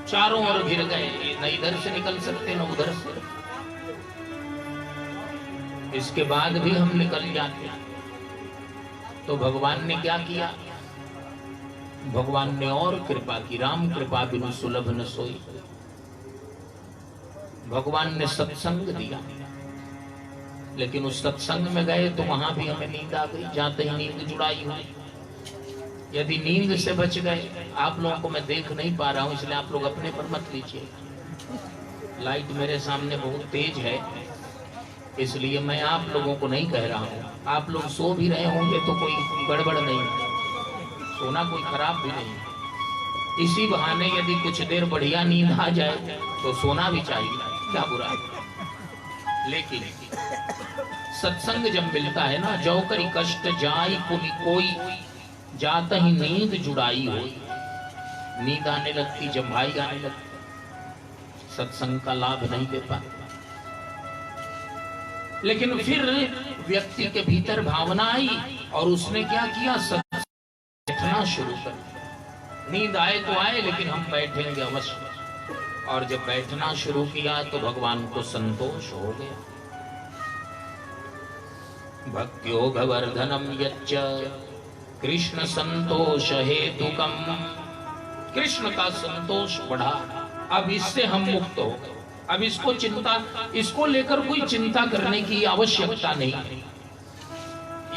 चारों ओर घिर गए, न इधर से निकल सकते न उधर से। इसके बाद भी हम निकल जाते, तो भगवान ने क्या किया, भगवान ने और कृपा की। राम कृपा बिनु सुलभ न सोई। भगवान ने सत्संग दिया, लेकिन उस सत्संग में गए तो वहां भी हमें नींद आ गई, जाते ही नींद जुड़ाई हुई। यदि नींद से बच गए, आप लोगों को मैं देख नहीं पा रहा हूं, इसलिए आप लोग अपने पर मत लीजिए। लाइट मेरे सामने बहुत तेज है, इसलिए मैं आप लोगों को नहीं कह रहा हूं। आप लोग सो भी रहे होंगे तो कोई गड़बड़ नहीं, सोना कोई खराब भी नहीं। इसी बहाने यदि कुछ देर बढ़िया नींद आ जाए तो सोना भी चाहिए, क्या बुरा है। लेकिन सत्संग जब मिलता है ना, जो करी कष्ट जाई पुनि कोई, जाता ही नींद जुड़ाई होई। नींद आने लगती, जम्भाई आने लगती, सत्संग का लाभ नहीं दे पाते। लेकिन फिर व्यक्ति के भीतर भावना आई और उसने क्या किया, बैठना शुरू कर। नींद आए तो आए, लेकिन हम बैठेंगे अवश्य। और जब बैठना शुरू किया तो भगवान को संतोष हो गया। भक्त्योग वर्धनम यच्च कृष्ण संतोष हेतुकम, कृष्ण का संतोष बढ़ा। अब इससे हम मुक्त हो गए। अब इसको लेकर कोई चिंता करने की आवश्यकता नहीं।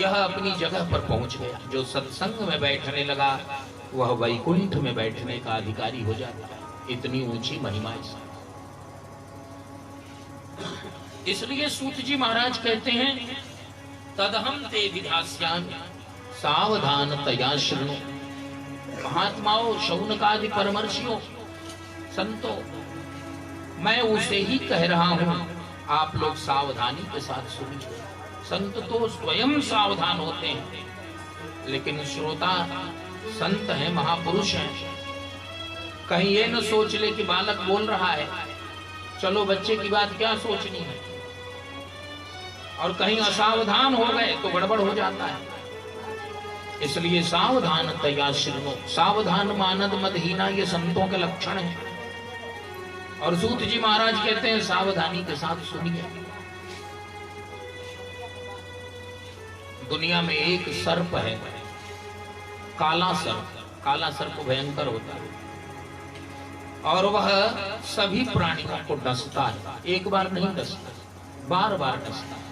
यह अपनी जगह पर पहुंच गया। जो सत्संग में बैठने लगा वह वैकुंठ में बैठने का अधिकारी हो जाता है। इतनी ऊंची महिमा इसलिए सूत जी महाराज कहते हैं तदहम ते विधास्यामि सावधानतया शृणु। महात्माओं, शौनकादि परमर्षियों, संतों, मैं उसे ही कह रहा हूं, आप लोग सावधानी के साथ सुनिए। संत तो स्वयं सावधान होते हैं, लेकिन श्रोता संत हैं, महापुरुष हैं। कहीं ये न सोच ले कि बालक बोल रहा है, चलो बच्चे की बात क्या सोचनी है, और कहीं असावधान हो गए तो गड़बड़ हो जाता है। इसलिए सावधान तया शृणु। सावधान मानद मदहीना, ये संतों के लक्षण है। और सूत जी महाराज कहते हैं सावधानी के साथ सुनिए। दुनिया में एक सर्प है, काला सर्प। काला सर्प भयंकर होता है और वह सभी प्राणियों को डसता है। एक बार नहीं डसता, बार बार डसता है।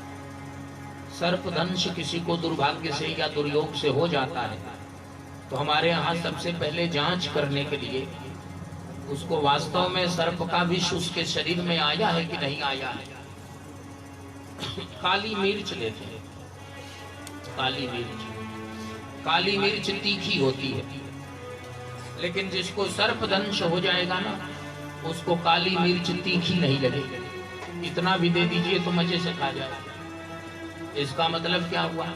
सर्पदंश किसी को दुर्भाग्य से या दुर्योग से हो जाता है तो हमारे यहाँ सबसे पहले जांच करने के लिए उसको वास्तव में सर्प का विष उसके शरीर में आया है कि नहीं आया है, काली मिर्च लेते हैं। काली मिर्च तीखी होती है, लेकिन जिसको सर्पदंश हो जाएगा ना, उसको काली मिर्च तीखी नहीं लगेगी। इतना भी दे दीजिए तो मजे से खा जाएगा। इसका मतलब क्या हुआ?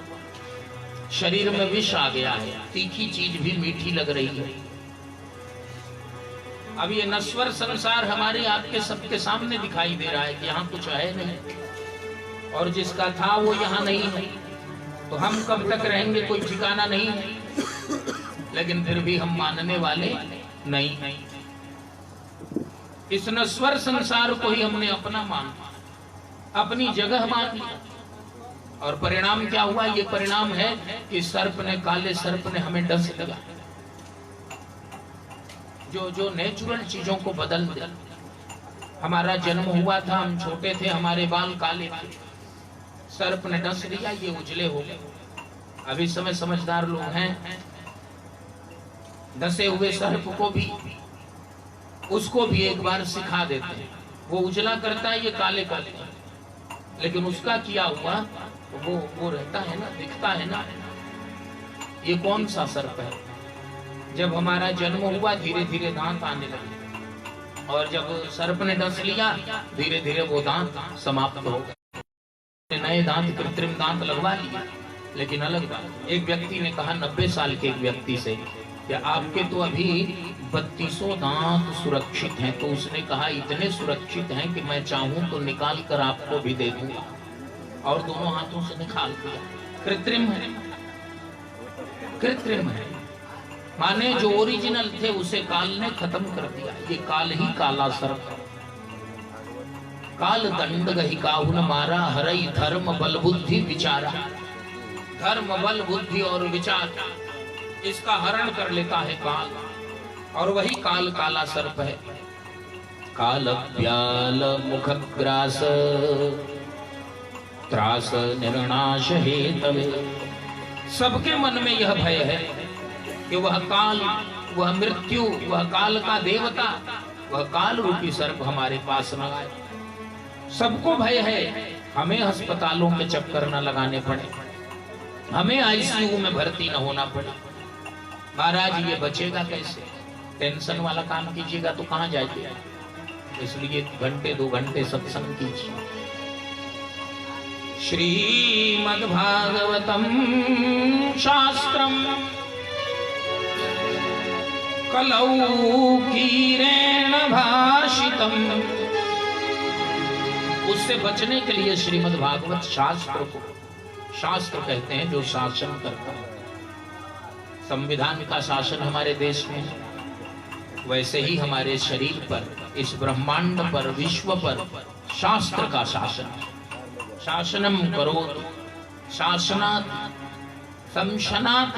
शरीर में विष आ गया है, तीखी चीज भी मीठी लग रही है। अब ये नश्वर संसार हमारे आपके सबके सामने दिखाई दे रहा है कि यहाँ कुछ है नहीं, और जिसका था वो यहाँ नहीं है, तो हम कब तक रहेंगे कोई ठिकाना नहीं है। लेकिन फिर भी हम मानने वाले नहीं। इस नश्वर संसार को ही हमने अपना मान, अपनी जगह मान लिया। और परिणाम क्या हुआ? ये परिणाम है कि सर्प ने, काले सर्प ने हमें डस लिया। जो नेचुरल चीजों को बदल दिया। हमारा जन्म हुआ था, हम छोटे थे, हमारे बाल काले थे, सर्प ने डस लिया, ये उजले हो गए। अभी समय समझदार लोग हैं, डसे हुए सर्प को भी, उसको भी एक बार सिखा देते हैं। वो उजला करता है, ये काले करते हैं, लेकिन उसका किया हुआ वो रहता है ना, दिखता है ना। ये कौन सा सर्प है? जब हमारा जन्म हुआ धीरे धीरे दांत आने लगे, और जब सर्प ने डस लिया धीरे धीरे वो दांत समाप्त हो गए। नए दांत, कृत्रिम दांत लगवा लिया। लेकिन अलग बात, एक व्यक्ति ने कहा 90 साल के एक व्यक्ति से कि आपके तो अभी 3200 दांत सुरक्षित हैं। तो उसने कहा इतने सुरक्षित हैं कि मैं चाहूं तो निकाल कर आपको भी दे दूंगा, और दोनों हाथों से निकाल दिया। कृत्रिम है, कृत्रिम है, माने जो ओरिजिनल थे उसे काल ने खत्म कर दिया। ये काल ही काला सर्प। काल दंड गही काहुन मारा, हरई धर्म बल बुद्धि विचारा। धर्म बल बुद्धि और विचार, इसका हरण कर लेता है काल, और वही काल काला सर्प है। काल व्याल मुख ग्रास, त्रास निर्नाश हेतवे। सबके मन में यह भय है कि वह काल, वह मृत्यु, वह काल का देवता, वह काल रूपी सर्प हमारे पास न आए। सबको भय है, हमें अस्पतालों के चक्कर न लगाने पड़े, हमें आईसीयू में भर्ती न होना पड़े। महाराज ये बचेगा कैसे? टेंशन वाला काम कीजिएगा तो कहां जाएगा? इसलिए घंटे 2 घंटे सत्संग कीजिए। श्रीमद्भागवतम शास्त्रम कलौ कीरेण भाषितम। उससे बचने के लिए श्रीमद्भागवत शास्त्र को, शास्त्र कहते हैं जो शासन करता है। संविधान का शासन हमारे देश में है, वैसे ही हमारे शरीर पर, इस ब्रह्मांड पर, विश्व पर शास्त्र का शासन है। शासनम करोतु शासनात् संशनात्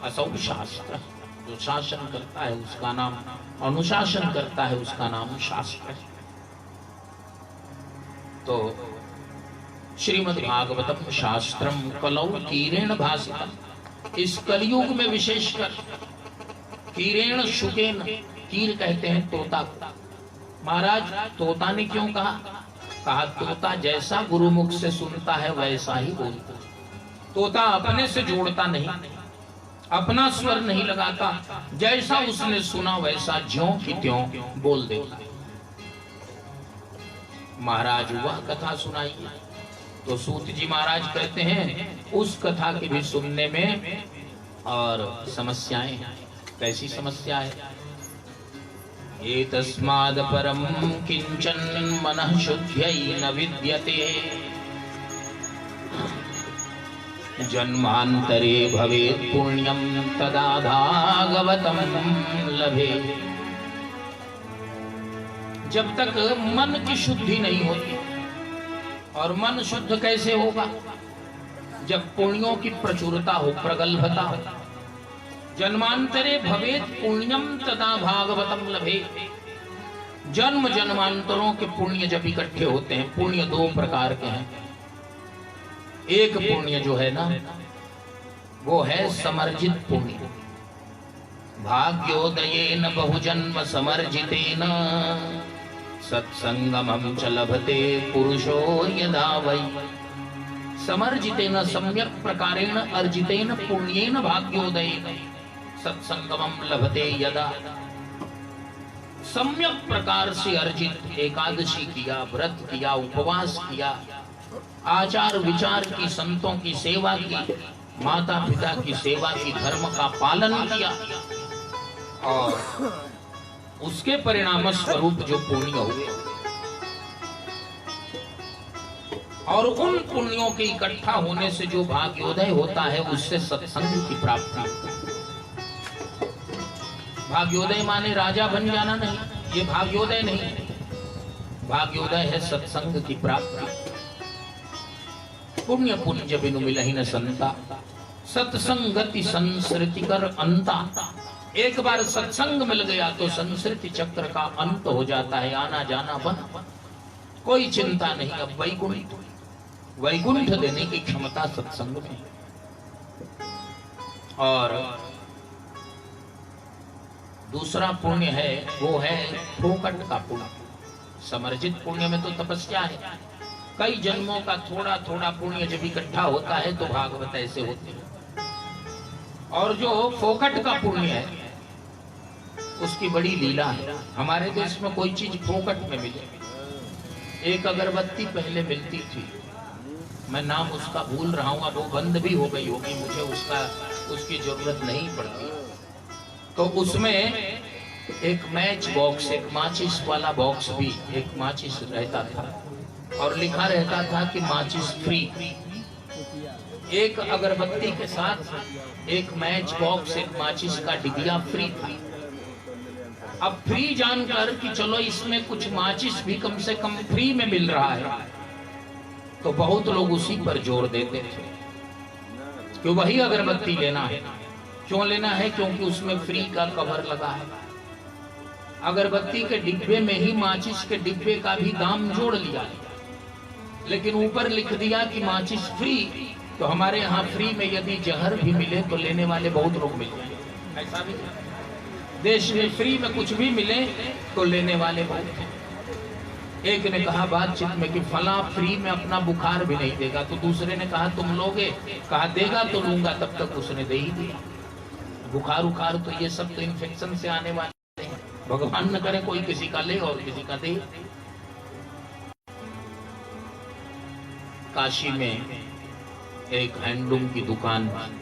असौ शास्त्र। जो शासन करता है उसका नाम, अनुशासन करता है उसका नाम शास्त्र है। तो श्रीमद्भागवतम शास्त्रम कलौ कीरेण भाषितम। इस कलयुग में विशेषकर कीरेण शुकेन, कीर कहते हैं तोता को। महाराज तोता ने क्यों कहा? कहा तोता जैसा गुरुमुख से सुनता है वैसा ही बोलता है। तोता अपने से जोड़ता नहीं, अपना स्वर नहीं लगाता, जैसा उसने सुना वैसा ज्यों की त्यों बोल देता। महाराज वह कथा सुनाई तो सूत जी महाराज कहते हैं उस कथा के भी सुनने में और समस्याएं हैं। कैसी समस्या है? ये तस्माद् परम किंचन मनः शुद्ध्यै न विद्यते जन्मांतरे भवेत् पुण्यम तदा भागवतम लभे। जब तक मन की शुद्धि नहीं होती, और मन शुद्ध कैसे होगा? जब पुण्यों की प्रचुरता हो, प्रगल्भता हो। जन्मांतरे भवेत् पुण्यम तदा भागवतम लभे। जन्म जन्मांतरों के पुण्य जब इकट्ठे होते हैं, पुण्य दो प्रकार के हैं। एक पुण्य जो है ना, वो है समर्जित पुण्य। भाग्योदयेन बहुजन्म समर्जितेन सत्संगमं च लभते पुरुषो यदा वै। समर्जितेन सम्यक् प्रकारेण अर्जितेन पुण्येन भाग्योदयेन सत्संगमं लभते यदा। सम्यक प्रकार से अर्जित एकादशी किया, व्रत किया, उपवास किया, आचार विचार की, संतों की सेवा की, माता पिता की सेवा की, धर्म का पालन किया, और उसके परिणाम स्वरूप जो पुण्य हुए, और उन पुण्यों के इकट्ठा होने से जो भाग्योदय होता है, उससे सत्संग की प्राप्ति। भाग्योदय माने राजा बन जाना नहीं, ये भाग्योदय नहीं है। भाग्योदय है सत्संग की प्राप्ति। पुण्य पुंज बिनु मिलहि न संता, सत्संगति संसृति कर अंता। एक बार सत्संग मिल गया तो संसृति चक्र का अंत हो जाता है, आना जाना बंद। कोई चिंता नहीं। अब वैकुंठ, वैकुंठ देने की क्षमता सत्संग में। और दूसरा पुण्य है, वो है फोकट का पुण्य। समर्जित पुण्य में तो तपस्या है, कई जन्मों का थोड़ा थोड़ा पुण्य जब इकट्ठा होता है तो भागवत ऐसे होते हैं। और जो फोकट का पुण्य है, उसकी बड़ी लीला है। हमारे देश में कोई चीज फोकट में मिले। एक अगरबत्ती पहले मिलती थी, मैं नाम उसका भूल रहा हूँ, अब वो बंद भी हो गई होगी, मुझे उसकी जरूरत नहीं पड़ती। तो उसमें एक मैच बॉक्स, एक माचिस वाला बॉक्स भी, एक माचिस रहता था, और लिखा रहता था कि माचिस फ्री। एक अगरबत्ती के साथ एक मैच बॉक्स, एक माचिस का डिबिया फ्री था। अब फ्री जानकर कि चलो इसमें कुछ माचिस भी कम से कम फ्री में मिल रहा है, तो बहुत लोग उसी पर जोर देते थे कि वही अगरबत्ती लेना है। क्यों लेना है? क्योंकि उसमें फ्री का कवर लगा है। अगरबत्ती के डिब्बे में ही माचिस के डिब्बे का भी दाम जोड़ लिया, लेकिन ऊपर लिख दिया कि माचिस फ्री। तो हमारे यहाँ फ्री में यदि जहर भी मिले तो लेने वाले बहुत लोग मिल जाएंगे। ऐसा भी देश में फ्री में कुछ भी मिले तो लेने वाले बहुत हैं। एक ने कहा बातचीत में कि फला फ्री में अपना बुखार भी नहीं देगा, तो दूसरे ने कहा तुम लोगे? कहा देगा तो लूंगा। तब तक उसने दे ही दिया। बुखार उखार तो ये सब तो इन्फेक्शन से आने वाले हैं, भगवान न करे कोई किसी का ले और किसी का दे। काशी में एक हैंडलूम की दुकान थी,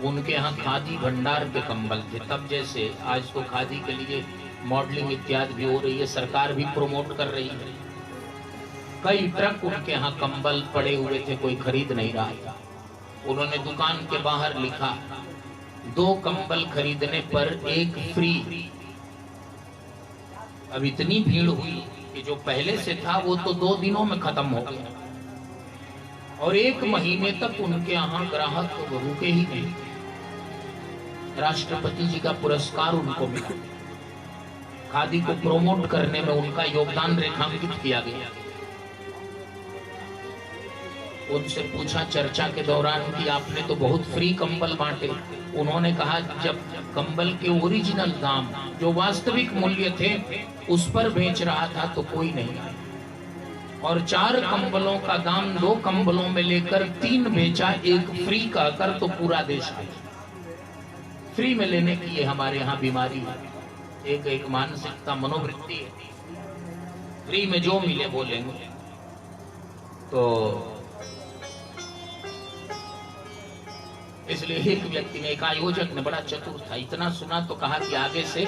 उनके यहाँ खादी भंडार के कंबल थे। तब जैसे आज तो खादी के लिए मॉडलिंग इत्यादि भी हो रही है, सरकार भी प्रमोट कर रही है। कई ट्रक उनके यहाँ कंबल पड़े हुए थे, कोई खरीद नहीं रहा था। उन्होंने दुकान के बाहर लिखा 2 कंबल खरीदने पर 1 फ्री। अब इतनी भीड़ हुई कि जो पहले से था वो तो 2 दिनों में खत्म हो गया, और 1 महीने तक उनके यहाँ ग्राहक रुके ही नहीं। राष्ट्रपति जी का पुरस्कार उनको मिला। खादी को प्रोमोट करने में उनका योगदान रेखांकित किया गया। उनसे पूछा चर्चा के दौरान कि आपने तो बहुत फ्री कंबल बांटे। उन्होंने कहा जब कंबल के ओरिजिनल दाम जो वास्तविक मूल्य थे उस पर बेच रहा था तो कोई नहीं आया। और 4 कंबलों का दाम 2 कंबलों में लेकर 3 बेचा, एक फ्री का कर तो पूरा देश है। फ्री में लेने की ये हमारे यहाँ बीमारी है, एक मानसिकता मनोवृत्ति है, फ्री में जो मिले वो लेंगे। तो इसलिए एक व्यक्ति ने, एक आयोजक ने, बड़ा चतुर था, इतना सुना तो कहा कि आगे से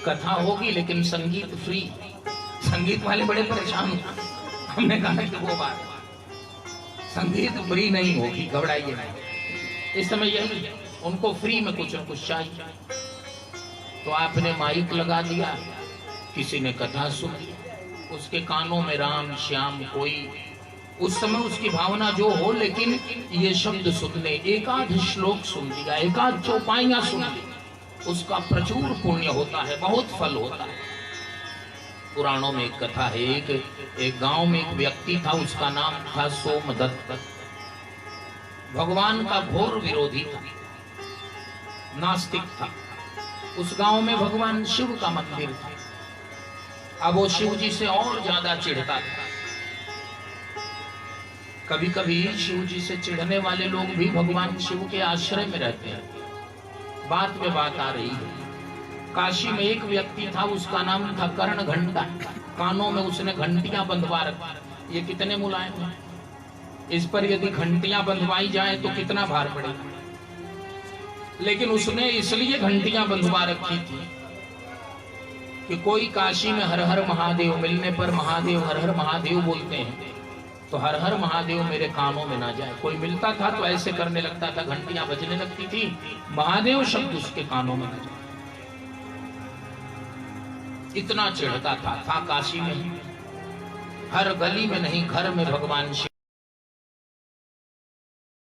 कथा होगी लेकिन संगीत फ्री। संगीत वाले बड़े परेशान हुए। हमने कहा कि वो बात संगीत फ्री नहीं होगी, घबराइए नहीं। इस समय यही है, उनको फ्री में कुछ न कुछ चाहिए। तो आपने माइक लगा दिया, किसी ने कथा सुनी, उसके कानों में राम श्याम, कोई उस समय उसकी भावना जो हो, लेकिन ये शब्द सुनने, एकाध श्लोक सुन लिया, एकाध चौपाइयां सुन ली, उसका प्रचुर पुण्य होता है, बहुत फल होता है। पुराणों में एक कथा है, एक गांव में एक व्यक्ति था, उसका नाम था सोमदत्त। भगवान का घोर विरोधी था, नास्तिक था। उस गांव में भगवान शिव का मंदिर था। अब वो शिव जी से और ज्यादा चिढ़ता था। कभी कभी शिव जी से चिढ़ने वाले लोग भी भगवान शिव के आश्रय में रहते हैं। बात में बात आ रही है, काशी में एक व्यक्ति था, उसका नाम था कर्ण घंटा। कानों में उसने घंटियां बंधवा रखी। ये कितने मुलायम है, इस पर यदि घंटियां बंधवाई जाए तो कितना भार पड़ेगा। लेकिन उसने इसलिए घंटियां बंधवा रखी थी कि कोई काशी में हर हर महादेव मिलने पर महादेव हर हर महादेव बोलते हैं, तो हर हर महादेव मेरे कानों में ना जाए। कोई मिलता था तो ऐसे करने लगता था, घंटियां बजने लगती थी, महादेव शब्द उसके कानों में ना जाए। इतना चिढ़ता था काशी में, हर गली में नहीं घर में भगवान शिव